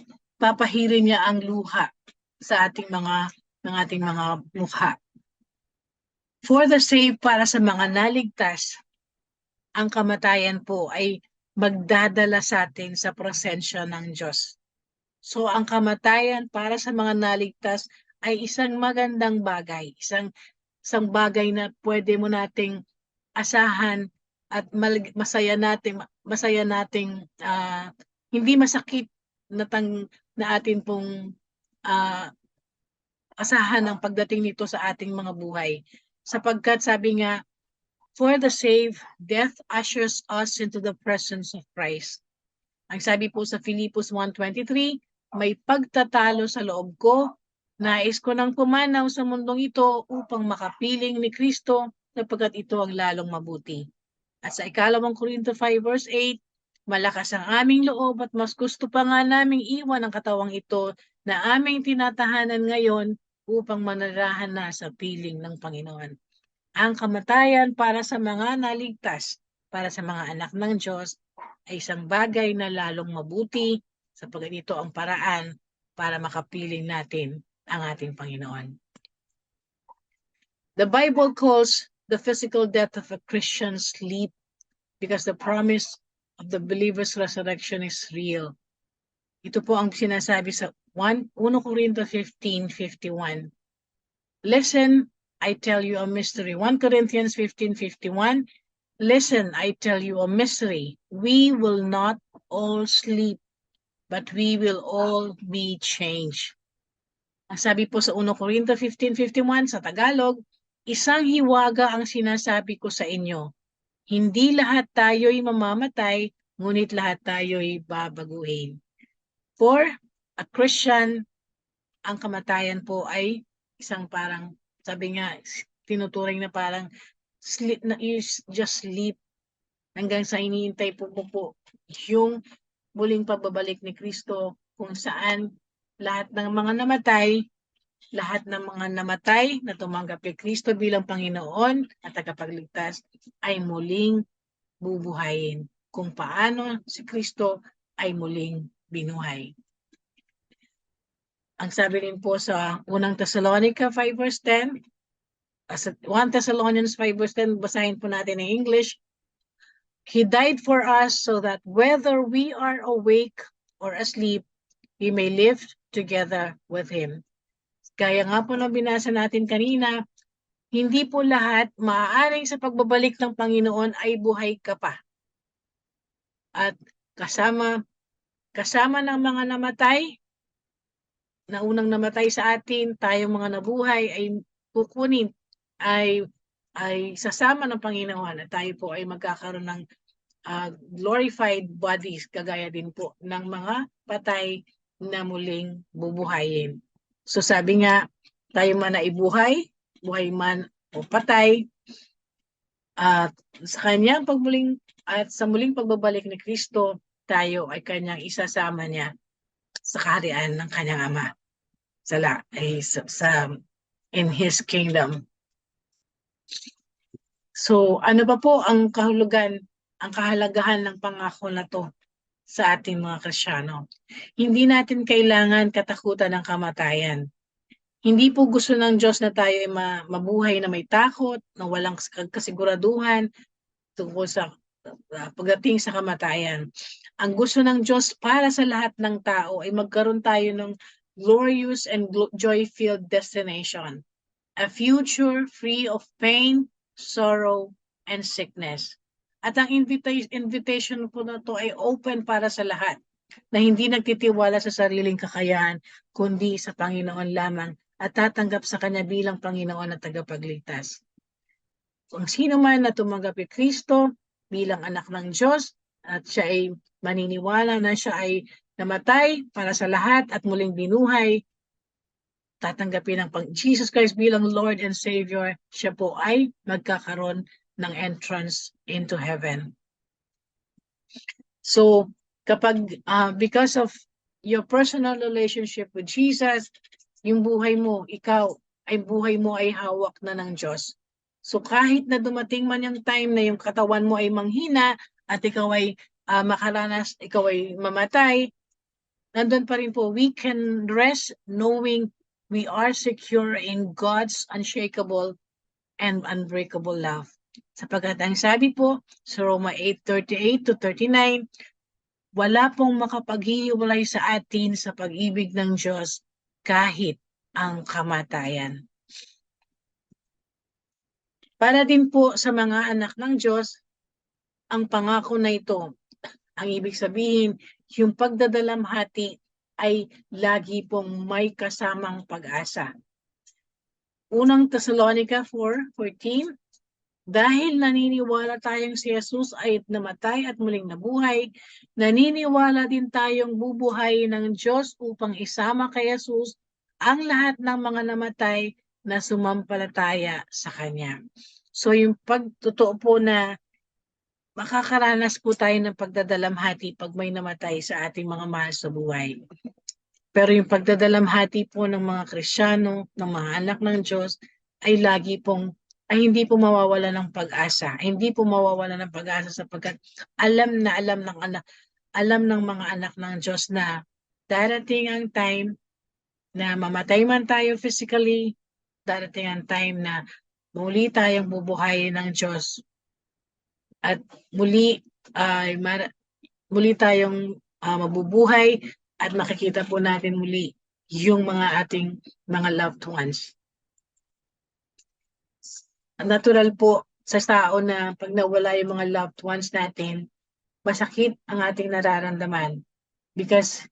[SPEAKER 4] papahirin niya ang luha sa ating mga mukha? For the saved, para sa mga naligtas, ang kamatayan po ay magdadala sa atin sa presensya ng Diyos. So ang kamatayan para sa mga naligtas ay isang magandang bagay, isang bagay na pwede mo nating asahan at masaya nating hindi masakit na atin pong asahan ang pagdating nito sa ating mga buhay. Sapagkat sabi nga, for the saved, death ushers us into the presence of Christ. Ang sabi po sa Filipos 1:23, may pagtatalo sa loob ko, nais ko nang pumanaw sa mundong ito upang makapiling ni Kristo sapagkat ito ang lalong mabuti. At sa 2 Korinto 5:8, malakas ang aming loob at mas gusto pa nga naming iwan ang katawang ito na aming tinatahanan ngayon upang manirahan na sa piling ng Panginoon. Ang kamatayan para sa mga naligtas, para sa mga anak ng Diyos, ay isang bagay na lalong mabuti sapagkat ito ang paraan para makapiling natin ang ating Panginoon. The Bible calls the physical death of a Christian sleep because the promise of the believer's resurrection is real. Ito po ang sinasabi sa 1 Corinto 15:51. Listen, I tell you a mystery. 1 Corinthians 15:51. Listen, I tell you a mystery. We will not all sleep, but we will all be changed. Ang sabi po sa 1 Corinto 15:51 sa Tagalog, isang hiwaga ang sinasabi ko sa inyo. Hindi lahat tayo'y mamamatay, ngunit lahat tayo'y babaguhin. For a Christian, ang kamatayan po ay isang parang, sabi nga, tinuturing na parang sleep, na is just sleep hanggang sa iniintay po yung muling pagbabalik ni Kristo kung saan lahat ng mga namatay na tumanggap kay Kristo bilang Panginoon at tagapagligtas ay muling bubuhayin. kung paano si Kristo ay muling binuhay. Ang sabi rin po sa unang Thessalonica 5 verse 10, as 1 Thessalonians 5 verse 10, basahin po natin in English. He died for us so that whether we are awake or asleep, we may live together with Him. Kaya nga po nang binasa natin kanina, hindi po lahat maaaring sa pagbabalik ng Panginoon ay buhay ka pa. At kasama ng mga namatay, na unang namatay sa atin, tayong mga nabuhay ay kukunin, ay sasama ng Panginoon at tayo po ay magkakaroon ng glorified bodies, kagaya din po ng mga patay na muling bubuhayin. So sabi nga, tayo man ay buhay man o patay, at sa kanyang pagmuling at sa muling pagbabalik ni Kristo, tayo ay kanyang isasama niya sa kaharian ng kanyang Ama in His kingdom. So ano ba po ang kahalagahan ng pangako na to sa ating mga Kristiyano? Hindi natin kailangan katakutan ng kamatayan. Hindi po gusto ng Diyos na tayo ay mabuhay na may takot, na walang kasiguraduhan tungkol sa pagdating sa kamatayan. Ang gusto ng Diyos para sa lahat ng tao ay magkaroon tayo ng glorious and joy-filled destination. A future free of pain, sorrow, and sickness. At ang invitation po na to ay open para sa lahat na hindi nagtitiwala sa sariling kakayahan, kundi sa Panginoon lamang at tatanggap sa Kanya bilang Panginoon at tagapagligtas. Kung sino man na tumanggap kay Kristo bilang anak ng Diyos at siya ay maniniwala na siya ay namatay para sa lahat at muling binuhay, tatanggapin ng Jesus Christ bilang Lord and Savior, siya po ay magkakaroon ng entrance into heaven. So, kapag because of your personal relationship with Jesus, yung buhay mo ay hawak na ng Diyos. So kahit na dumating man yung time na yung katawan mo ay manghina at ikaw ay makaranas, ikaw ay mamatay, nandun pa rin po, we can rest knowing we are secure in God's unshakable and unbreakable love. Sapagkat ang sabi po sa Roma 8:38-39, wala pong makapaghihiwalay sa atin sa pag-ibig ng Diyos kahit ang kamatayan. Para din po sa mga anak ng Diyos, ang pangako na ito, ang ibig sabihin, yung pagdadalamhati ay lagi pong may kasamang pag-asa. Unang Thessalonica 4:14, dahil naniniwala tayong si Jesus ay namatay at muling nabuhay, naniniwala din tayong bubuhay ng Diyos upang isama kay Jesus ang lahat ng mga namatay na sumampalataya sa Kanya. So yung pagtotoo po na makakaranas po tayo ng pagdadalamhati pag may namatay sa ating mga mahal sa buhay. Pero yung pagdadalamhati po ng mga Kristiyano, ng mga anak ng Diyos, ay hindi po mawawala ng pag-asa. Hindi po mawawala ng pag-asa sapagkat alam ng mga anak ng Diyos na darating ang time na mamatay man tayo physically, darating ang time na muli tayong bubuhayin ng Diyos at muli tayong mabubuhay at makikita po natin muli yung mga ating mga loved ones. Natural po sa tao na pag nawala yung mga loved ones natin, masakit ang ating nararamdaman because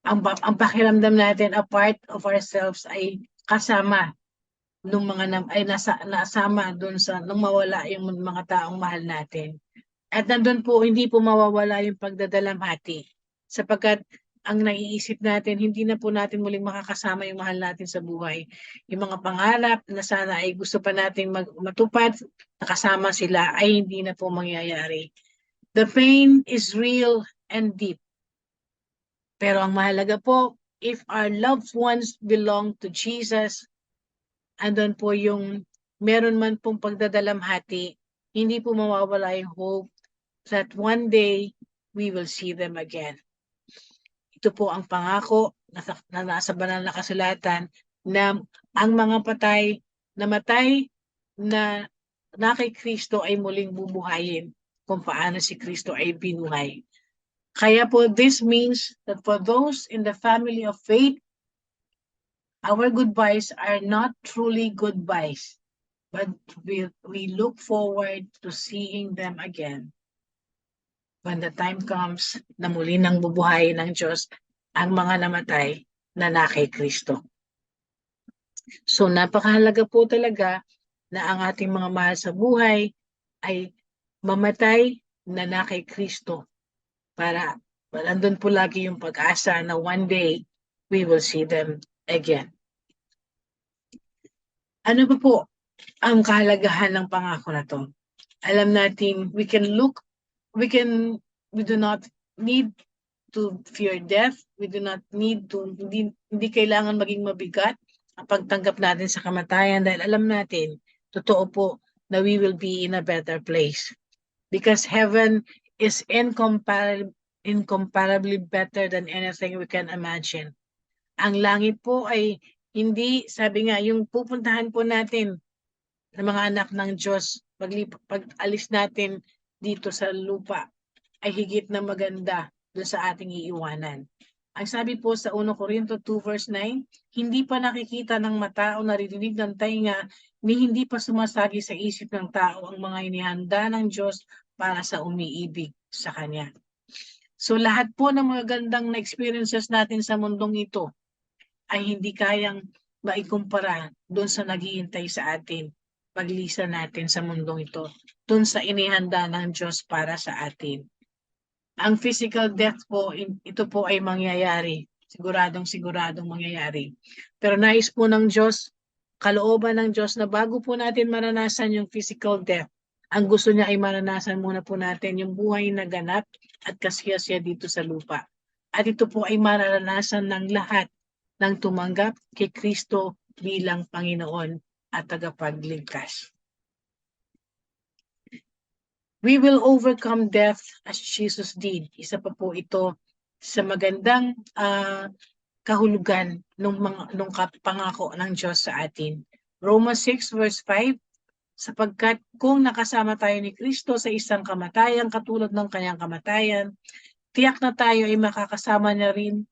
[SPEAKER 4] ang pakiramdam natin a part of ourselves ay kasama nung nasama doon sa nung mawala yung mga taong mahal natin. At nandun po hindi po mawawala yung pagdadalamhati sapagkat ang naiisip natin, hindi na po natin muling makakasama yung mahal natin sa buhay. Yung mga pangarap na sana ay gusto pa natin matupad, nakasama sila, ay hindi na po mangyayari. The pain is real and deep. Pero ang mahalaga po, if our loved ones belong to Jesus, andun po yung meron man pong pagdadalamhati, hindi po mawawala yung hope that one day we will see them again. Ito po ang pangako na nasa banal na kasulatan na ang mga namatay na kay Kristo ay muling bubuhayin kung paano si Kristo ay binuhay. Kaya po this means that for those in the family of faith, our goodbyes are not truly goodbyes, but we look forward to seeing them again when the time comes na muli nang bubuhayin ng Diyos ang mga namatay na kay Kristo. So napakahalaga po talaga na ang ating mga mahal sa buhay ay mamatay na kay Kristo para nandun po lagi yung pag-asa na one day we will see them again. Ano ba po ang kahalagahan ng pangako na to? Alam natin, we do not need to fear death. We do not need to, hindi kailangan maging mabigat ang pagtanggap natin sa kamatayan dahil alam natin, totoo po na we will be in a better place. Because heaven is incomparably better than anything we can imagine. Ang langit po ay hindi, sabi nga, yung pupuntahan po natin ng mga anak ng Diyos, pag-alis natin dito sa lupa, ay higit na maganda doon sa ating iiwanan. Ang sabi po sa 1 Corinto 2 verse 9, hindi pa nakikita ng mata o naririnig ng tainga, ni hindi pa sumasagi sa isip ng tao ang mga inihanda ng Diyos para sa umiibig sa Kanya. So lahat po ng mga gandang na experiences natin sa mundong ito ay hindi kayang maikumpara doon sa naghihintay sa atin paglisan natin sa mundong ito, doon sa inihanda ng Diyos para sa atin. Ang physical death po, ito po ay mangyayari. Siguradong mangyayari. Pero nais po ng Diyos, kalooban ng Diyos na bago po natin maranasan yung physical death, ang gusto niya ay maranasan muna po natin yung buhay na ganap at kasiyasya dito sa lupa. At ito po ay maranasan ng lahat ng tumanggap kay Kristo bilang Panginoon at tagapagligtas. We will overcome death as Jesus did. Isa pa po ito sa magandang kahulugan nung pangako ng Diyos sa atin. Romans 6 verse 5, sapagkat kung nakasama tayo ni Kristo sa isang kamatayan katulad ng kanyang kamatayan, tiyak na tayo ay makakasama niya rin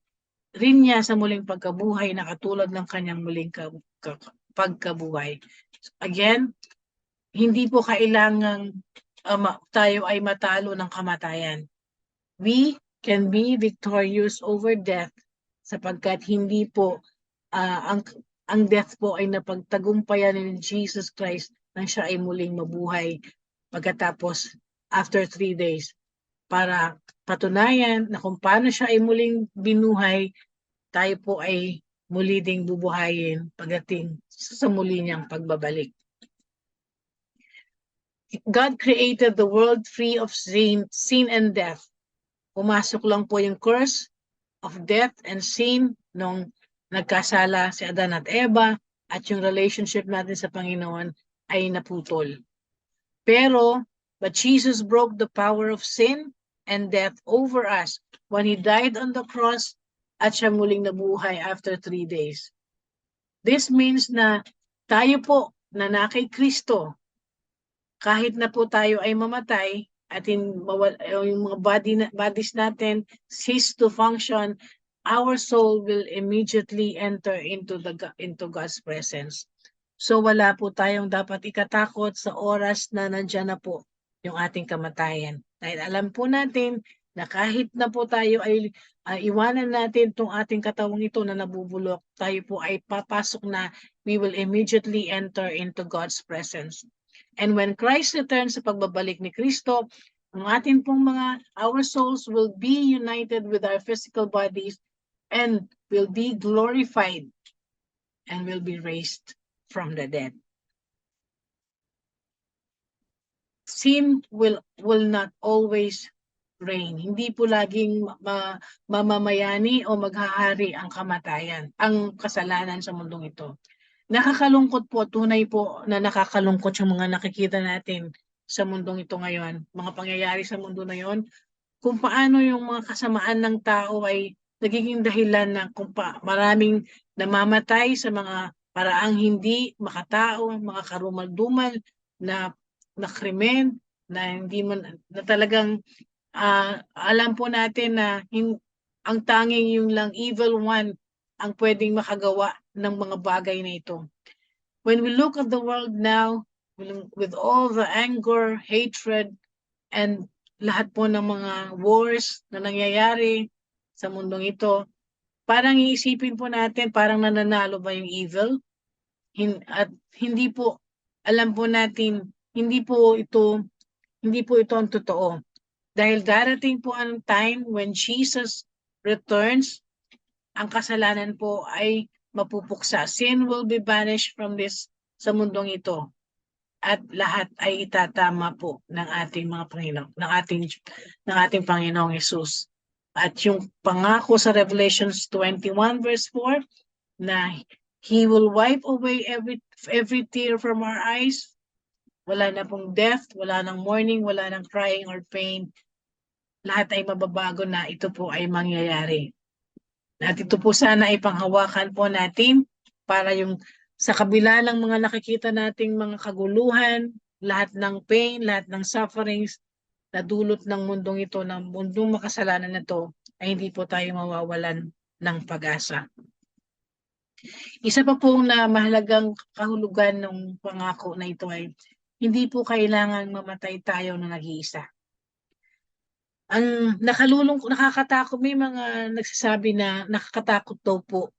[SPEAKER 4] niya sa muling pagkabuhay na katulad ng kanyang muling pagkabuhay. Again, hindi po kailangang tayo ay matalo ng kamatayan. We can be victorious over death sapagkat hindi po ang death po ay napagtagumpayan ni Jesus Christ nang siya ay muling mabuhay pagkatapos after 3 days para patunayan na kung paano siya ay muling binuhay, tayo po ay muli ding bubuhayin pagdating sa muli niyang pagbabalik. God created the world free of sin and death. Pumasok lang po yung curse of death and sin nung nagkasala si Adan at Eva at yung relationship natin sa Panginoon ay naputol. But Jesus broke the power of sin and death over us when He died on the cross at siya muling nabuhay after 3 days. This means na tayo po na kay Kristo, kahit na po tayo ay mamatay at yung mga bodies natin cease to function, our soul will immediately enter into God's presence. So wala po tayong dapat ikatakot sa oras na nandyan na po yung ating kamatayan. Dahil alam po natin na kahit na po tayo ay iwanan natin itong ating katawang ito na nabubulok, tayo po ay papasok na, we will immediately enter into God's presence. And when Christ returns sa pagbabalik ni Kristo, ang ating pong our souls will be united with our physical bodies and will be glorified and will be raised from the dead. Sin will not always reign. Hindi po laging mamamayani o maghahari ang kamatayan, ang kasalanan sa mundong ito. Nakakalungkot po, tunay po na nakakalungkot yung mga nakikita natin sa mundong ito ngayon, mga pangyayari sa mundo na yon, kung paano yung mga kasamaan ng tao ay nagiging dahilan na maraming namamatay sa mga paraang hindi makatao, mga karumal-dumal na krimen, na hindi man na talagang alam po natin na ang tanging yung lang evil one ang pwedeng makagawa ng mga bagay na ito. When we look at the world now, with all the anger, hatred, and lahat po ng mga wars na nangyayari sa mundong ito, parang iisipin po natin, parang nananalo ba yung evil? At hindi po, alam po natin, hindi po ito ang totoo. Dahil darating po ang time when Jesus returns, ang kasalanan po ay mapupuksa. Sin will be banished from sa mundong ito. At lahat ay itatama po ng ating mga Panginoon, ng ating Panginoong Hesus. At yung pangako sa Revelations 21 verse 4 na He will wipe away every tear from our eyes. Wala na pong death, wala nang mourning, wala nang crying or pain. Lahat ay mababago na, ito po ay mangyayari. At ito po sana ay panghawakan po natin para yung sa kabila ng mga nakikita nating mga kaguluhan, lahat ng pain, lahat ng sufferings na dulot ng mundong ito, ng mundong makasalanan na ito, ay hindi po tayo mawawalan ng pag-asa. Isa pa pong na mahalagang kahulugan ng pangako na ito ay hindi po kailangan mamatay tayo na nag-iisa. Ang nakakatakot, may mga nagsasabi na nakakatakot daw po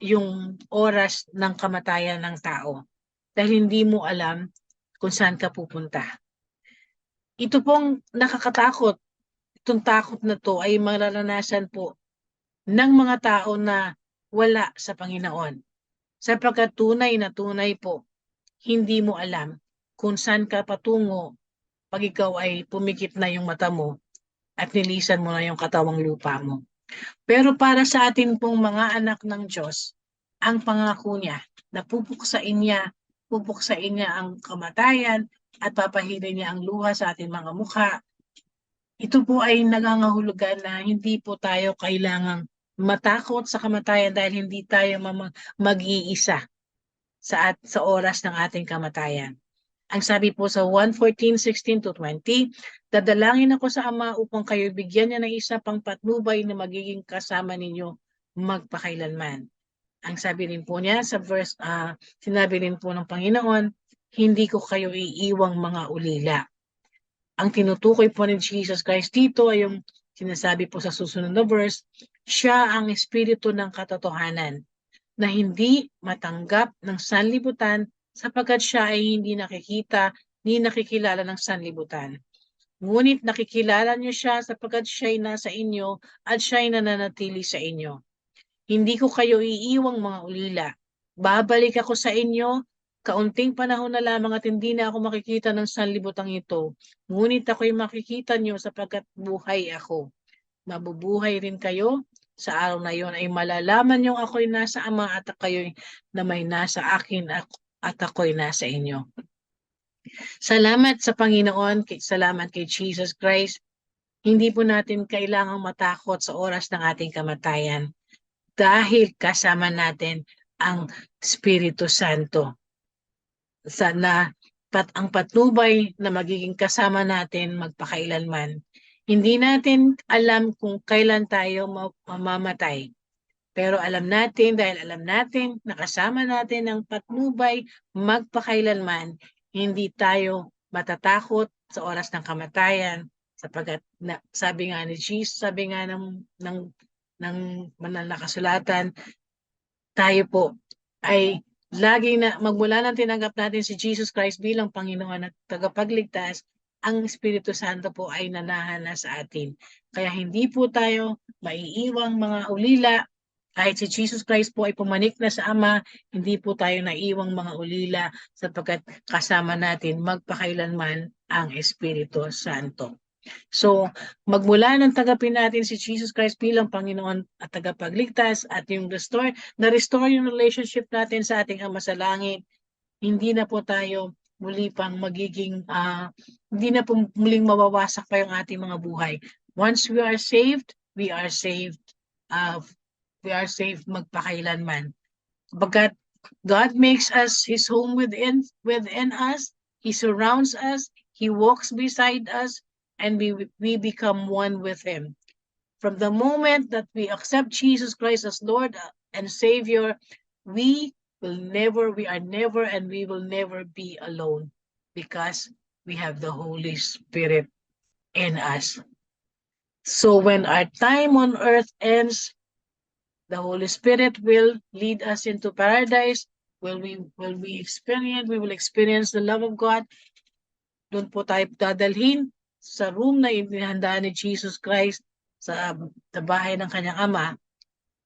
[SPEAKER 4] yung oras ng kamatayan ng tao dahil hindi mo alam kung saan ka pupunta. Ito pong nakakatakot, itong takot na to ay mararanasan po ng mga tao na wala sa Panginoon. Sapagkat tunay po, hindi mo alam kung saan ka patungo pag ikaw ay pumikit na yung mata mo at nilisan mo na yung katawang lupa mo. Pero para sa atin pong mga anak ng Diyos, ang pangako niya na pupuksain niya ang kamatayan at papahilin niya ang luha sa ating mga mukha. Ito po ay nangangahulugan na hindi po tayo kailangang matakot sa kamatayan dahil hindi tayo mag-iisa sa oras ng ating kamatayan. Ang sabi po sa 1:14-16-20, dadalangin ako sa Ama upang kayo bigyan niya ng isa pang patnubay na magiging kasama ninyo magpakailanman. Ang sabi rin po niya sa verse, sinabi rin po ng Panginoon, hindi ko kayo iiwang mga ulila. Ang tinutukoy po ni Jesus Christ dito ay yung sinasabi po sa susunod na verse, siya ang espiritu ng katotohanan na hindi matanggap ng sanlibutan sapagkat siya ay hindi nakikita ni nakikilala ng sanlibutan. Ngunit nakikilala niyo siya sapagkat siya ay nasa inyo at siya ay nananatili sa inyo. Hindi ko kayo iiwang mga ulila. Babalik ako sa inyo, kaunting panahon na lamang at hindi na ako makikita ng sanlibutang ito. Ngunit ako'y makikita niyo sapagkat buhay ako. Mabubuhay rin kayo. Sa araw na yon ay malalaman niyong ako'y nasa Ama at kayo'y na may nasa akin at ako'y nasa inyo. Salamat sa Panginoon, salamat kay Jesus Christ. Hindi po natin kailangang matakot sa oras ng ating kamatayan dahil kasama natin ang Espiritu Santo. Ang patnubay na magiging kasama natin magpakailanman. Hindi natin alam kung kailan tayo mamamatay. Pero alam natin, dahil alam natin, nakasama natin ang patnubay magpakailanman, hindi tayo matatakot sa oras ng kamatayan, sapagkat sabi nga ni Jesus, sabi nga ng banal na kasulatan, tayo po ay laging magmula nang tinanggap natin si Jesus Christ bilang Panginoon at tagapagligtas, ang Espiritu Santo po ay nanahana sa atin. Kaya hindi po tayo maiiwang mga ulila. Kahit si Jesus Christ po ay pumanik na sa Ama, hindi po tayo naiiwang mga ulila sapagkat kasama natin magpakailanman ang Espiritu Santo. So, magmula nang tagapin natin si Jesus Christ bilang Panginoon at tagapagligtas at yung na-restore yung relationship natin sa ating Ama sa langit, hindi na po tayo muli pang magiging, hindi na po muling mawawasak pa yung ating mga buhay. Once we are saved, uh, we are saved magpakailanman. Pagkat God makes us His home within us, He surrounds us, He walks beside us, and we become one with Him. From the moment that we accept Jesus Christ as Lord and Savior, we are never, and we will never be alone because we have the Holy Spirit in us. So when our time on earth ends, the Holy Spirit will lead us into paradise. We will experience the love of God. Doon po tayo dadalhin sa room na inihanda ni Jesus Christ sa bahay ng kanyang ama,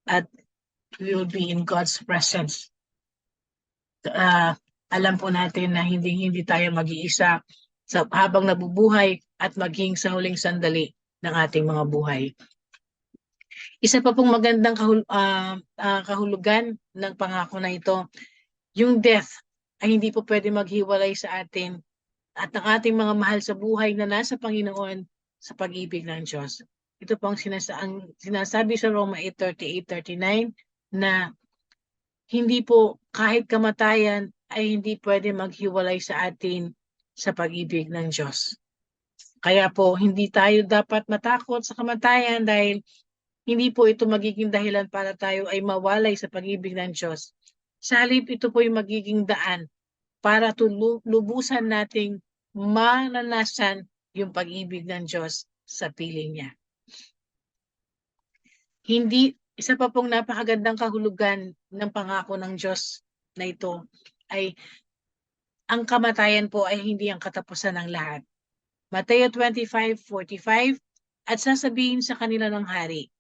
[SPEAKER 4] at we will be in God's presence. Alam po natin na hindi tayo mag-iisa habang nabubuhay at maging sa huling sandali ng ating mga buhay. Isa pa pong magandang kahulugan ng pangako na ito, yung death ay hindi po pwede maghiwalay sa atin at ang ating mga mahal sa buhay na nasa Panginoon sa pag-ibig ng Diyos. Ito po ang sinasabi sa Roma 8:38-39 na hindi po kahit kamatayan ay hindi pwede maghiwalay sa atin sa pag-ibig ng Diyos. Kaya po hindi tayo dapat matakot sa kamatayan dahil hindi po ito magiging dahilan para tayo ay mawalay sa pag-ibig ng Diyos. Sa halip, ito po yung magiging daan para lubusan nating mananasan yung pag-ibig ng Diyos sa piling niya. Isa pa pong napakagandang kahulugan ng pangako ng Diyos na ito ay ang kamatayan po ay hindi ang katapusan ng lahat. Mateo 25:45, at sasabihin sa kanila ng hari,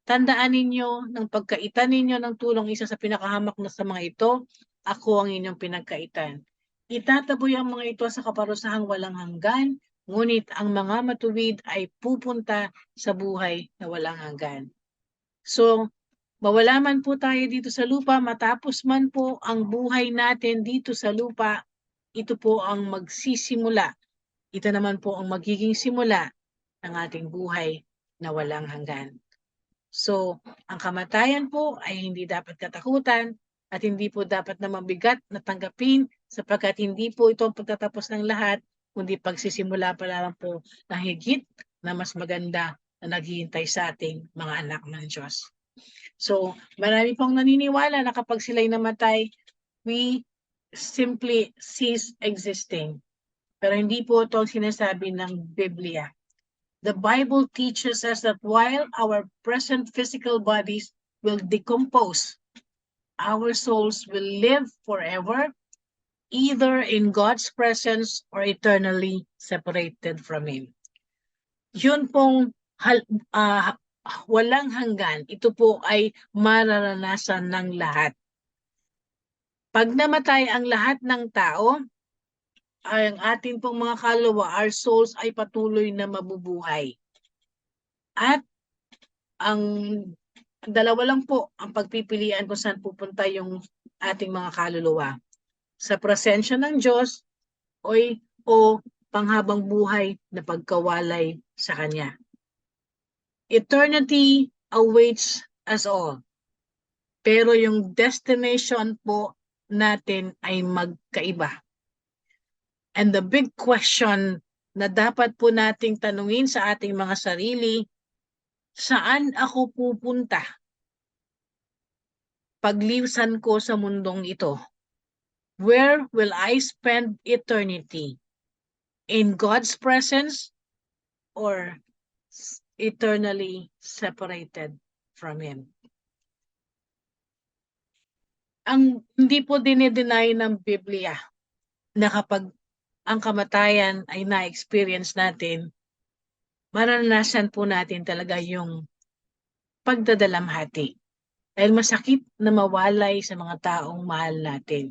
[SPEAKER 4] tandaan ninyo ng pagkaitan ninyo ng tulong isa sa pinakahamak na sa mga ito, ako ang inyong pinagkaitan. Itataboy ang mga ito sa kaparusahang walang hanggan, ngunit ang mga matuwid ay pupunta sa buhay na walang hanggan. So, mawala man po tayo dito sa lupa, matapos man po ang buhay natin dito sa lupa, ito po ang magsisimula. Ito naman po ang magiging simula ng ating buhay na walang hanggan. So, ang kamatayan po ay hindi dapat katakutan at hindi po dapat na mabigat na tanggapin sapagkat hindi po ito ang pagtatapos ng lahat, kundi pagsisimula pa lang po na higit na mas maganda na naghihintay sa ating mga anak ng Diyos. So, marami pong naniniwala na kapag sila'y namatay, we simply cease existing. Pero hindi po ito ang sinasabi ng Biblia. The Bible teaches us that while our present physical bodies will decompose, our souls will live forever, either in God's presence or eternally separated from Him. Yun pong walang hanggan, ito po ay mararanasan ng lahat. Pag namatay ang lahat ng tao, ang ating pong mga kaluluwa, our souls ay patuloy na mabubuhay. At ang dalawa lang po ang pagpipilian kung saan pupunta yung ating mga kaluluwa. Sa presensya ng Diyos o panghabang buhay na pagkawalay sa Kanya. Eternity awaits us all. Pero yung destination po natin ay magkaiba. And the big question na dapat po nating tanungin sa ating mga sarili, saan ako pupunta pagliwsan ko sa mundong ito? Where will I spend eternity? In God's presence or eternally separated from Him? Hindi po dinideny ng Biblia na kapag ang kamatayan ay na-experience natin, maranasan po natin talaga yung pagdadalamhati. Dahil masakit na mawalay sa mga taong mahal natin.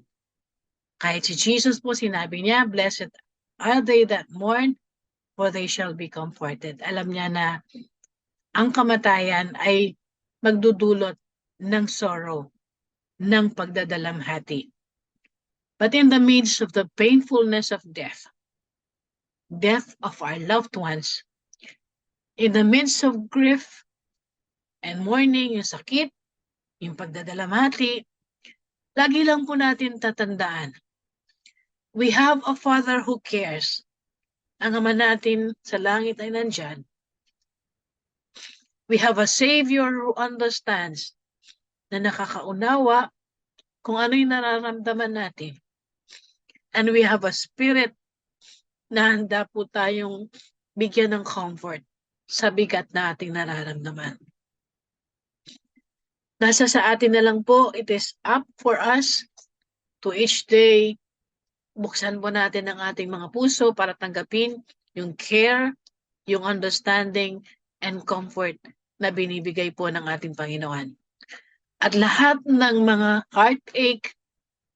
[SPEAKER 4] Kahit si Jesus po, sinabi niya, blessed are they that mourn, for they shall be comforted. Alam niya na ang kamatayan ay magdudulot ng sorrow, ng pagdadalamhati. But in the midst of the painfulness of death of our loved ones, in the midst of grief and mourning, yung sakit, yung pagdadalamhati, lagi lang po natin tatandaan, we have a Father who cares. Ang Ama natin sa langit ay nandyan. We have a Savior who understands, na nakakaunawa kung ano yung nararamdaman natin. And we have a Spirit na handa po tayong bigyan ng comfort sa bigat na ating nararamdaman. Nasa sa atin na lang po, it is up for us to each day, buksan po natin ang ating mga puso para tanggapin yung care, yung understanding, and comfort na binibigay po ng ating Panginoon. At lahat ng mga heartache,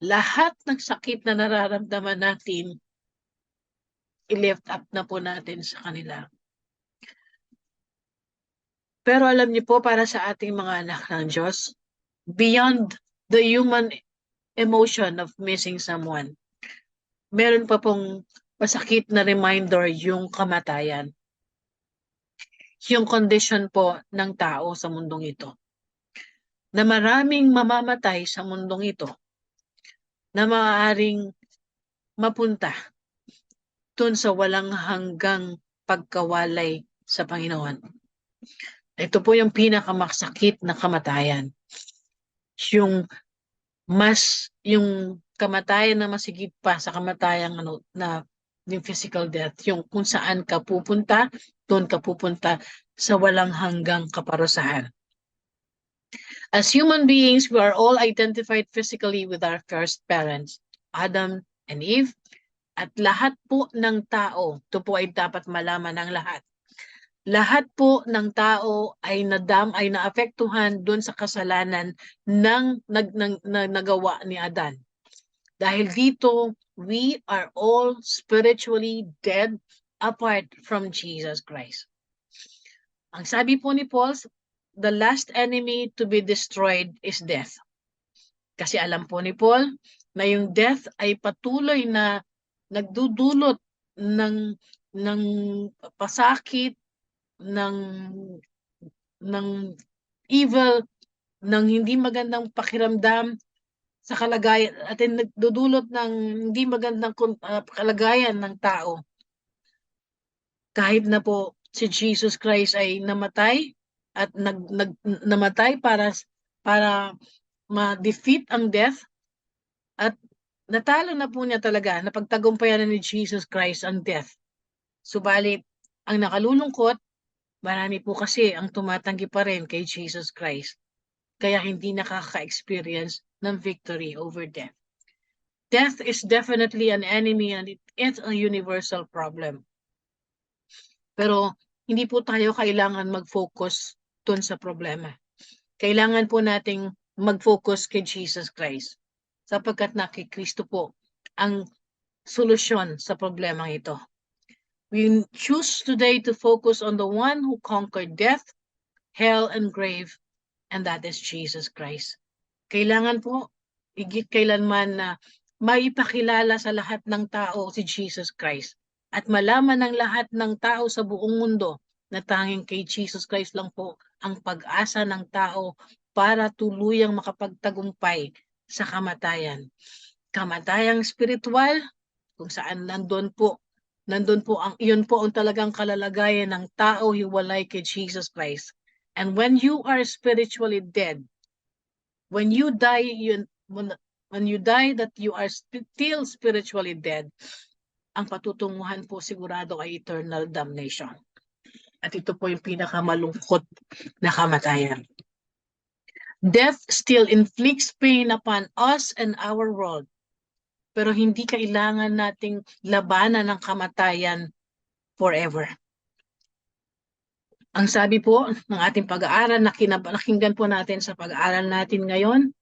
[SPEAKER 4] lahat ng sakit na nararamdaman natin, i-lift up na po natin sa kanila. Pero alam niyo po, para sa ating mga anak ng Diyos, beyond the human emotion of missing someone, meron pa pong masakit na reminder yung kamatayan. Yung condition po ng tao sa mundong ito. Na maraming mamamatay sa mundong ito na maaaring mapunta dun sa walang hanggang pagkawalay sa Panginoon. Ito po yung pinakamasakit na kamatayan. Yung kamatayan na masigit pa sa kamatayan na yung physical death, yung kung saan ka pupunta, doon ka pupunta sa walang hanggang kaparusahan. As human beings, we are all identified physically with our first parents, Adam and Eve, at lahat po ng tao, ito po ay dapat malaman ng lahat. Lahat po ng tao ay naapektuhan doon sa kasalanan ng nagawa ni Adan. Dahil dito, we are all spiritually dead apart from Jesus Christ. Ang sabi po ni Paul, the last enemy to be destroyed is death. Kasi alam po ni Paul na yung death ay patuloy na nagdudulot ng pasakit, ng evil, ng hindi magandang pakiramdam sa kalagayan at nagdudulot ng hindi magandang kalagayan ng tao. Kahit na po si Jesus Christ ay namatay at namatay para ma-defeat ang death, at natalo na po niya talaga, napagtagumpayan na ni Jesus Christ ang death. Subalit, ang nakalulungkot, marami po kasi ang tumatanggi pa rin kay Jesus Christ. Kaya hindi nakaka-experience ng victory over death. Death is definitely an enemy and it is a universal problem. Pero hindi po tayo kailangan mag-focus dun sa problema. Kailangan po nating mag-focus kay Jesus Christ. Sapagkat na kay Kristo po ang solusyon sa problema ito. We choose today to focus on the one who conquered death, hell, and grave, and that is Jesus Christ. Kailangan po, higit kailanman na maipakilala sa lahat ng tao si Jesus Christ at malaman ng lahat ng tao sa buong mundo na tanging kay Jesus Christ lang po ang pag-asa ng tao para tuluyang makapagtagumpay sa kamatayan. Kamatayang spiritual, kung saan nandun po iyon po ang talagang kalalagayan ng tao hiwalay kay Jesus Christ. And when you are spiritually dead, when you die that you are still spiritually dead, ang patutunguhan po sigurado ay eternal damnation. At ito po yung pinakamalungkot na kamatayan. Death still inflicts pain upon us and our world. Pero hindi kailangan nating labanan ng kamatayan forever. Ang sabi po ng ating pag-aaral na nakinggan po natin sa pag-aaral natin ngayon,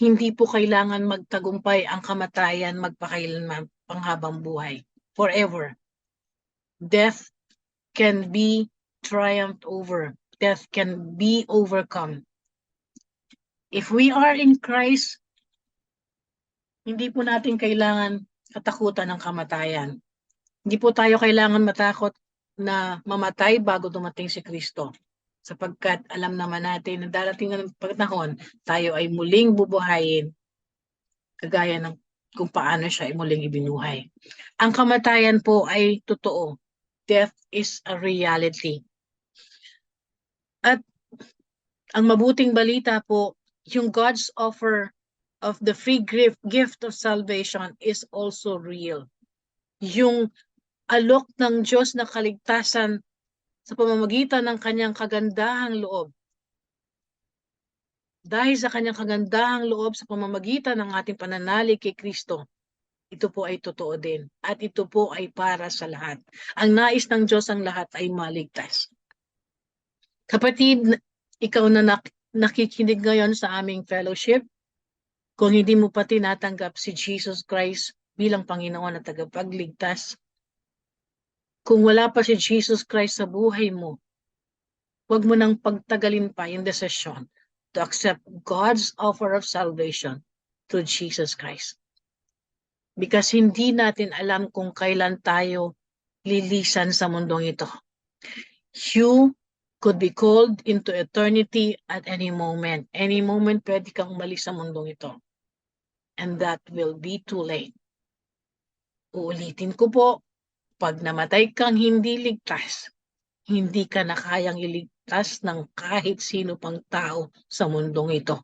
[SPEAKER 4] hindi po kailangan magtagumpay ang kamatayan magpakailanman panghabang buhay. Forever. Death can be triumphed over. Death can be overcome. If we are in Christ, Hindi po natin kailangan katakutan ng kamatayan. Hindi po tayo kailangan matakot na mamatay bago dumating si Kristo. Sapagkat alam naman natin na darating ng panahon, tayo ay muling bubuhayin kagaya ng kung paano siya ay muling ibinuhay. Ang kamatayan po ay totoo. Death is a reality. At ang mabuting balita po, yung God's offer of the free gift of salvation is also real. Yung alok ng Diyos na kaligtasan sa pamamagitan ng kanyang kagandahang loob. Dahil sa kanyang kagandahang loob sa pamamagitan ng ating pananalig kay Kristo, ito po ay totoo din. At ito po ay para sa lahat. Ang nais ng Diyos ang lahat ay maligtas. Kapatid, ikaw na nakikinig ngayon sa aming fellowship, kung hindi mo pa tinatanggap si Jesus Christ bilang Panginoon at tagapagligtas, kung wala pa si Jesus Christ sa buhay mo, huwag mo nang pagtagalin pa yung desisyon to accept God's offer of salvation through Jesus Christ. Because hindi natin alam kung kailan tayo lilisan sa mundong ito. You could be called into eternity at any moment. Any moment pwede kang umalis sa mundong ito. And that will be too late. Uulitin ko po, pag namatay kang hindi ligtas, hindi ka na kayang iligtas ng kahit sino pang tao sa mundong ito.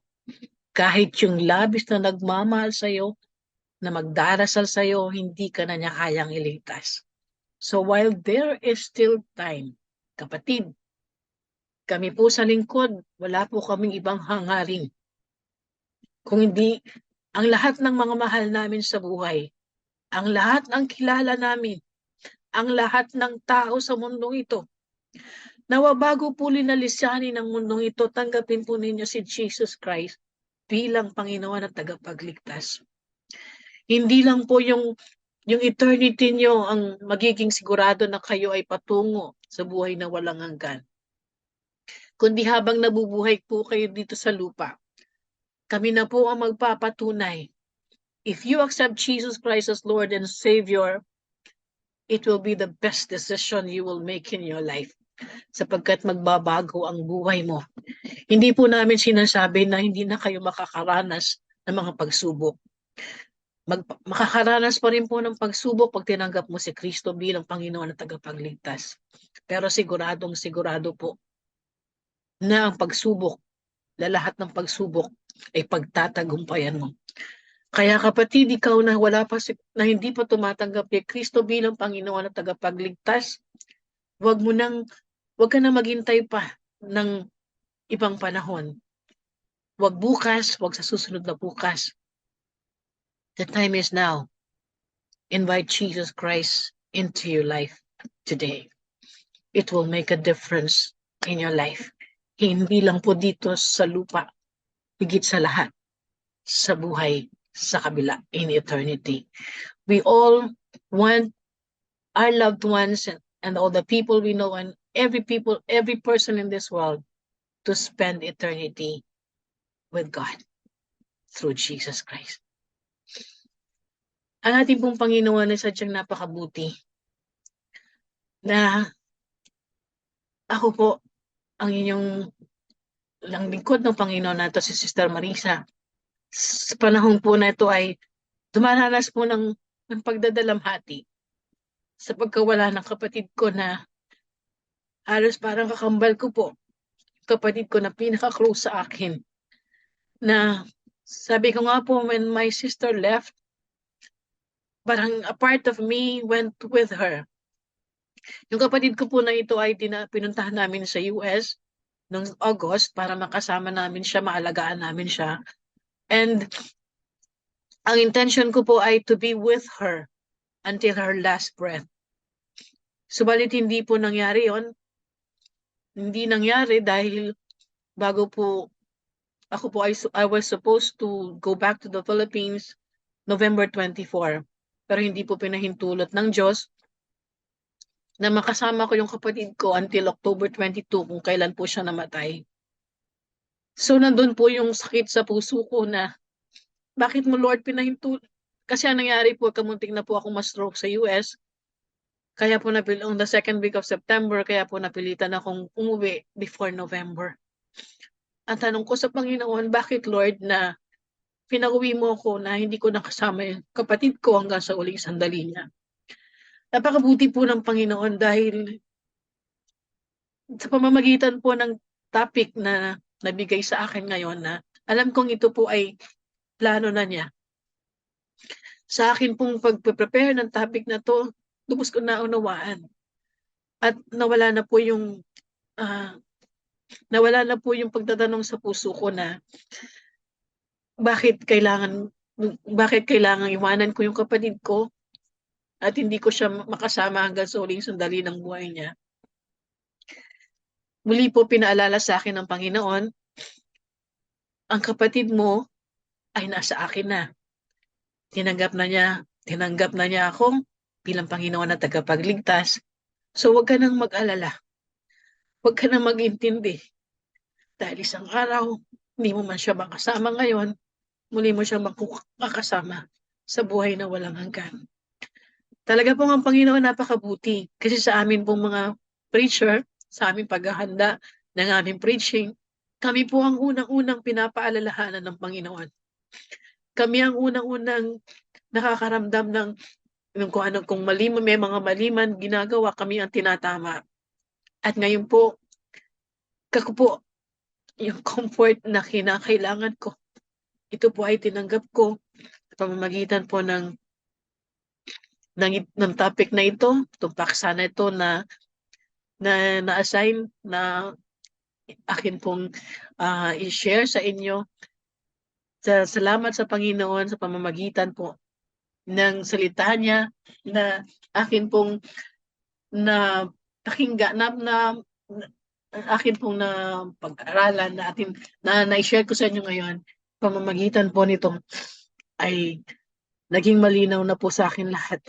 [SPEAKER 4] Kahit yung labis na nagmamahal sa'yo, na magdarasal sa'yo, hindi ka na niya kayang iligtas. So while there is still time, kapatid, kami po sa lingkod, wala po kaming ibang hangarin. Kung hindi, ang lahat ng mga mahal namin sa buhay, ang lahat ng kilala namin, ang lahat ng tao sa mundong ito, nawa bago po linalisanin ng mundong ito, tanggapin po ninyo si Jesus Christ bilang Panginoon at tagapagligtas. Hindi lang po yung eternity nyo ang magiging sigurado na kayo ay patungo sa buhay na walang hanggan. Kundi habang nabubuhay po kayo dito sa lupa, kami na po ang magpapatunay. If you accept Jesus Christ as Lord and Savior, it will be the best decision you will make in your life. Sapagkat magbabago ang buhay mo. Hindi po namin sinasabi na hindi na kayo makakaranas ng mga pagsubok. Makakaranas pa rin po ng pagsubok pag tinanggap mo si Kristo bilang Panginoon at tagapagligtas. Pero siguradong sigurado po na ang pagsubok, lahat ng pagsubok ay pagtatagumpayan mo. Kaya kapatid, ikaw na na hindi pa tumatanggap kay Kristo bilang Panginoon at tagapagligtas, wag ka na maghintay pa ng ibang panahon. Wag bukas, wag sa susunod na bukas. The time is now. Invite Jesus Christ into your life today. It will make a difference in your life. Hindi lang po dito sa lupa, higit sa lahat, sa buhay, sa kabila, in eternity. We all want our loved ones and all the people we know and every person in this world to spend eternity with God through Jesus Christ. Ang ating pong Panginoon ay sadyang napakabuti na ako po ang inyong lingkod ng Panginoon na ito si Sister Marisa. Sa panahon po na ito ay dumaranas po ng pagdadalamhati sa pagkawala ng kapatid ko na halos parang kakambal ko po. Kapatid ko na pinaka-close sa akin. Na sabi ko nga po, when my sister left, parang a part of me went with her. Yung kapatid ko po na ito ay pinuntahan namin sa US noong August para makasama namin siya, maalagaan namin siya. And ang intention ko po ay to be with her until her last breath. Subalit hindi po nangyari yon. Hindi nangyari dahil bago po I was supposed to go back to the Philippines November 24. Pero hindi po pinahintulot ng Diyos na makasama ko yung kapatid ko until October 22 kung kailan po siya namatay. So nandun po yung sakit sa puso ko na bakit mo Lord pinahinto? Kasi ang nangyari po, kamunting na po akong ma-stroke sa US. Kaya po on the second week of September, kaya po napilitan akong umuwi before November. Ang tanong ko sa Panginoon, bakit Lord na pinauwi mo ko na hindi ko nakasama yung kapatid ko hanggang sa uling sandali niya? Napakabuti po ng Panginoon dahil sa pamamagitan po ng topic na nabigay sa akin ngayon na alam kong ito po ay plano na niya. Sa akin pong pag-prepare ng topic na to, lubos ko naunawaan. At ah, nawala na po yung pagtatanong sa puso ko na bakit kailangan iwanan ko yung kapatid ko at hindi ko siya makasama hanggang sa huling sandali ng buhay niya. Muli po pinaalala sa akin ng Panginoon, ang kapatid mo ay nasa akin na. Tinanggap na niya ako bilang Panginoon at tagapagligtas. So huwag ka nang mag-alala. Huwag ka nang mag-intindi. Dahil isang araw, hindi mo man siya makasama ngayon, muli mo siya makakasama sa buhay na walang hanggan. Talaga pong ang Panginoon napakabuti. Kasi sa amin pong mga preacher, sa aming paghahanda ng aming preaching, kami po ang unang-unang pinapaalalahanan ng Panginoon. Kami ang unang-unang nakakaramdam ng kung may mga maliman ginagawa, kami ang tinatama. At ngayon po, kako po, yung comfort na kinakailangan ko, ito po ay tinanggap ko sa pamamagitan po ng topic na ito, itong paksa na ito na-assign na akin pong i-share sa inyo. Salamat sa Panginoon sa pamamagitan po ng salita niya na akin pong na pakinggan akin pong na pag-aralan na na-share ko sa inyo ngayon. Pamamagitan po nito ay naging malinaw na po sa akin lahat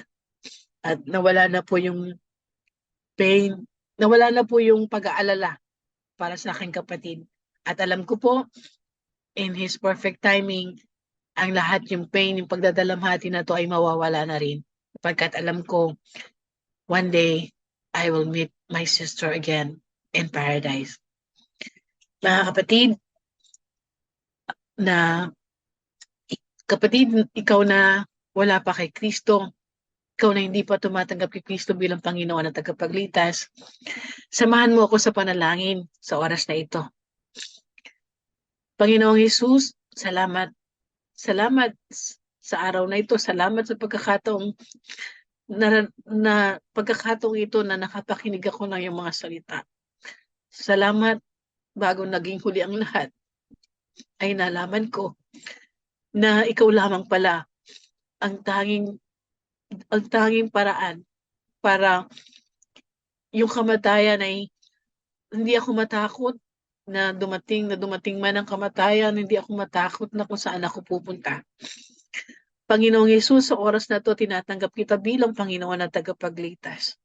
[SPEAKER 4] at nawala na po yung pain, nawala na po yung pag-aalala para sa aking kapatid. At alam ko po, in His perfect timing, ang lahat yung pain, yung pagdadalamhati na to ay mawawala na rin. Pagkat alam ko, one day, I will meet my sister again in paradise. Mga kapatid, ikaw na wala pa kay Kristo, ikaw na hindi pa tumatanggap kay Kristo bilang Panginoon at tagapagligtas, samahan mo ako sa panalangin sa oras na ito. Panginoong Hesus, salamat. Salamat sa araw na ito. Salamat sa pagkakataong pagkakataong ito na nakapakinig ako ng iyong mga salita. Salamat, bago naging huli ang lahat, ay nalaman ko na ikaw lamang pala ang tanging paraan para yung kamatayan ay hindi ako matakot na dumating man ang kamatayan, hindi ako matakot na kung saan ako pupunta. Panginoong Hesus, sa oras na to, tinatanggap kita bilang Panginoon at tagapagligtas.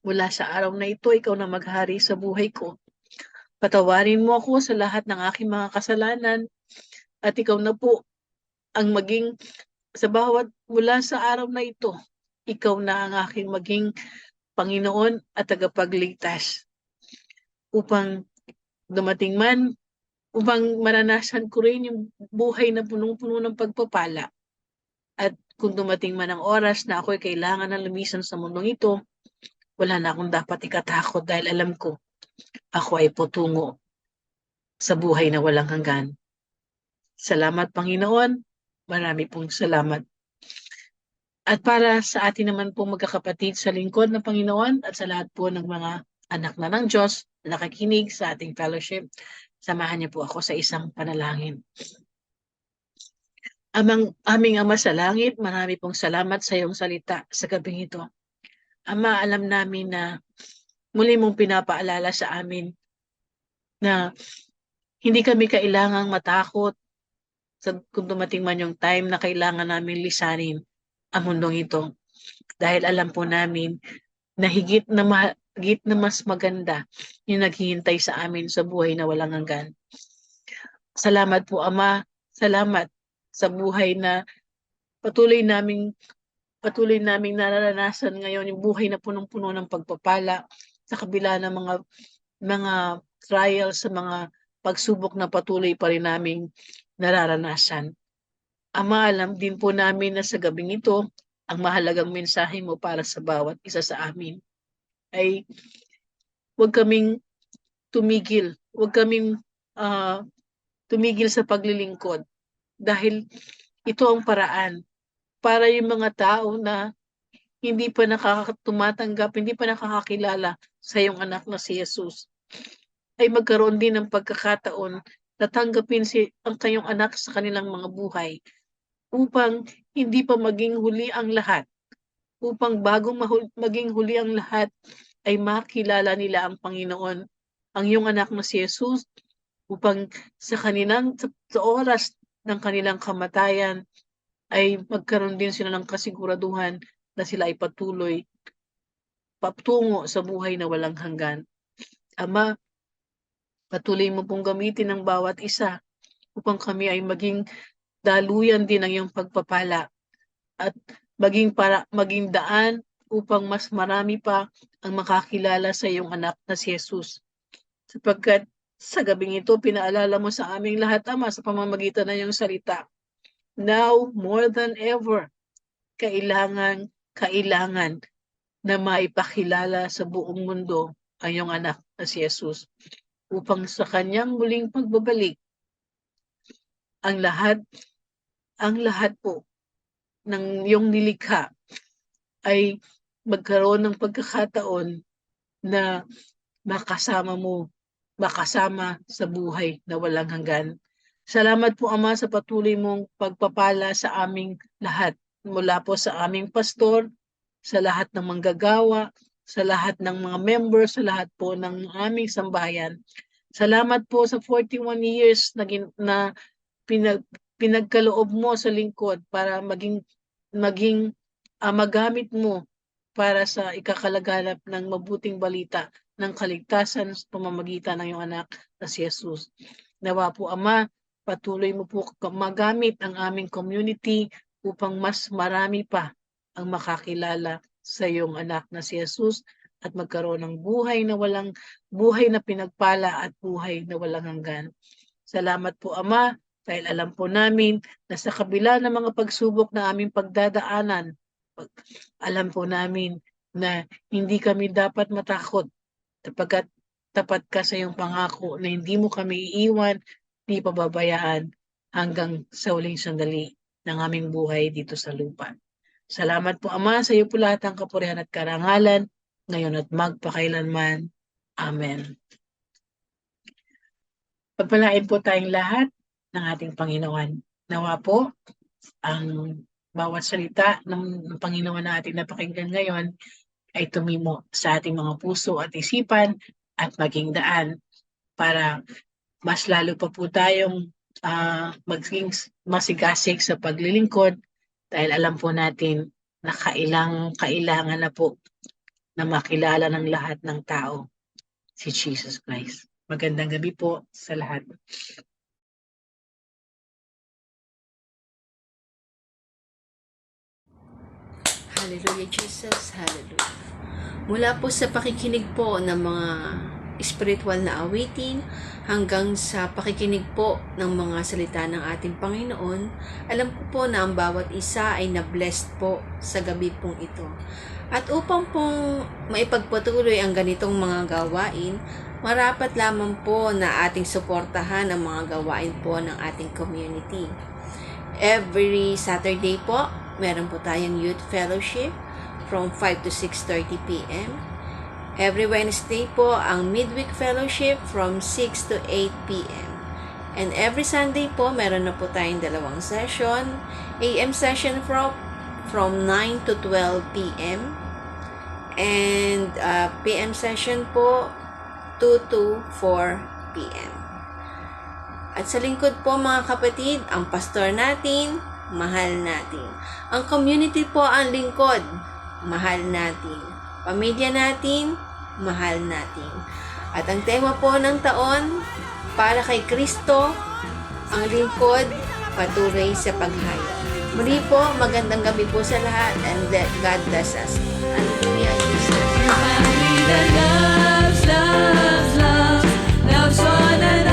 [SPEAKER 4] Mula sa araw na ito, ikaw na maghari sa buhay ko. Patawarin mo ako sa lahat ng aking mga kasalanan at ikaw na po ang maging mula sa araw na ito, ikaw na ang aking maging Panginoon at tagapagligtas. Upang maranasan ko rin yung buhay na punong-puno ng pagpapala. At kung dumating man ang oras na ako'y kailangan na lumisan sa mundong ito, wala na akong dapat ikatakot dahil alam ko, ako ay putungo sa buhay na walang hanggan. Salamat, Panginoon. Marami pong salamat. At para sa atin naman po magkakapatid sa lingkod ng Panginoon at sa lahat po ng mga anak na ng Diyos na nakikinig sa ating fellowship, samahan niyo po ako sa isang panalangin. Aming Ama sa langit, marami pong salamat sa iyong salita sa gabing ito. Ama, alam namin na muli mong pinapaalala sa amin na hindi kami kailangang matakot kung dumating man yung time na kailangan namin lisanin ang mundong ito. Dahil alam po namin na higit na mas maganda yung naghihintay sa amin sa buhay na walang hanggan. Salamat po, Ama. Salamat sa buhay na patuloy naming nararanasan ngayon, yung buhay na punong-puno ng pagpapala sa kabila ng mga trials, sa mga pagsubok na patuloy pa rin naming nararanasan. Ama, alam din po namin na sa gabing ito, ang mahalagang mensahe mo para sa bawat isa sa amin ay huwag kaming tumigil, tumigil sa paglilingkod dahil ito ang paraan para yung mga tao na hindi pa tumatanggap, hindi pa nakakakilala sa iyong anak na si Jesus ay magkaroon din ng pagkakataon na tanggapin ang kayong anak sa kanilang mga buhay upang hindi pa maging huli ang lahat, upang bago maging huli ang lahat ay makilala nila ang Panginoon, ang iyong anak na si Jesus, upang sa oras ng kanilang kamatayan ay magkaroon din sila ng kasiguraduhan na sila ay patuloy patungo sa buhay na walang hanggan. Ama, patuloy mo pong gamitin ang bawat isa upang kami ay maging daluyan din ng iyong pagpapala at maging daan upang mas marami pa ang makakilala sa iyong anak na si Jesus. Sapagkat sa gabing ito, pinaalala mo sa aming lahat, Ama, sa pamamagitan ng iyong salita. Now, more than ever, kailangan na maipakilala sa buong mundo ang iyong anak na si Jesus upang sa kanyang muling pagbabalik, ang lahat po ng iyong nilikha ay magkaroon ng pagkakataon na makasama sa buhay na walang hanggan. Salamat po, Ama, sa patuloy mong pagpapala sa aming lahat, mula po sa aming pastor, sa lahat ng manggagawa, sa lahat ng mga members, sa lahat po ng aming sambahayan. Salamat po sa 41 years na pinagkaloob mo sa lingkod para magamit mo para sa ikakalaganap ng mabuting balita ng kaligtasan sa pamamagitan ng iyong anak na si Jesus. Nawa po, Ama, patuloy mo po magamit ang aming community upang mas marami pa ang makakilala sa iyong anak na si Jesus at magkaroon ng buhay na pinagpala at buhay na walang hanggan. Salamat po, Ama, dahil alam po namin na sa kabila ng mga pagsubok na aming pagdadaanan, alam po namin na hindi kami dapat matakot sapagkat tapat ka sa iyong pangako na hindi mo kami iiwan, hindi pababayaan hanggang sa huling sandali ng aming buhay dito sa lupa. Salamat po, Ama, sa iyo po lahat ang kapurihan at karangalan, ngayon at magpakailanman. Amen. Pagpalain po tayong lahat ng ating Panginoon. Nawa po ang bawat salita ng Panginoon na ating napakinggan ngayon ay tumimo sa ating mga puso at isipan at maging daan para mas lalo pa po tayong maging masigasig sa paglilingkod dahil alam po natin na kailangan na po na makilala ng lahat ng tao si Jesus Christ. Magandang gabi po sa lahat.
[SPEAKER 2] Hallelujah, Jesus. Hallelujah. Mula po sa pakikinig po ng mga spiritual na awitin hanggang sa pakikinig po ng mga salita ng ating Panginoon, alam ko po na ang bawat isa ay na-blessed po sa gabi pong ito. At upang pong maipagpatuloy ang ganitong mga gawain, marapat lamang po na ating suportahan ang mga gawain po ng ating community. Every Saturday po, meron po tayong youth fellowship from 5 to 6:30 p.m. Every Wednesday po ang midweek fellowship from 6 to 8 p.m. And every Sunday po meron na po tayong dalawang session. AM session from 9 to 12 p.m. And PM session po 2 to 4 p.m. At sa lingkod po mga kapatid, ang pastor natin, mahal natin. Ang community po ang lingkod, mahal natin. Pamilya natin, mahal natin. At ang tema po ng taon, para kay Kristo, ang lingkod, patuloy sa paghayo. Muli po, magandang gabi po sa lahat and let God bless us. Hallelujah, Jesus.
[SPEAKER 1] Family that loves one another.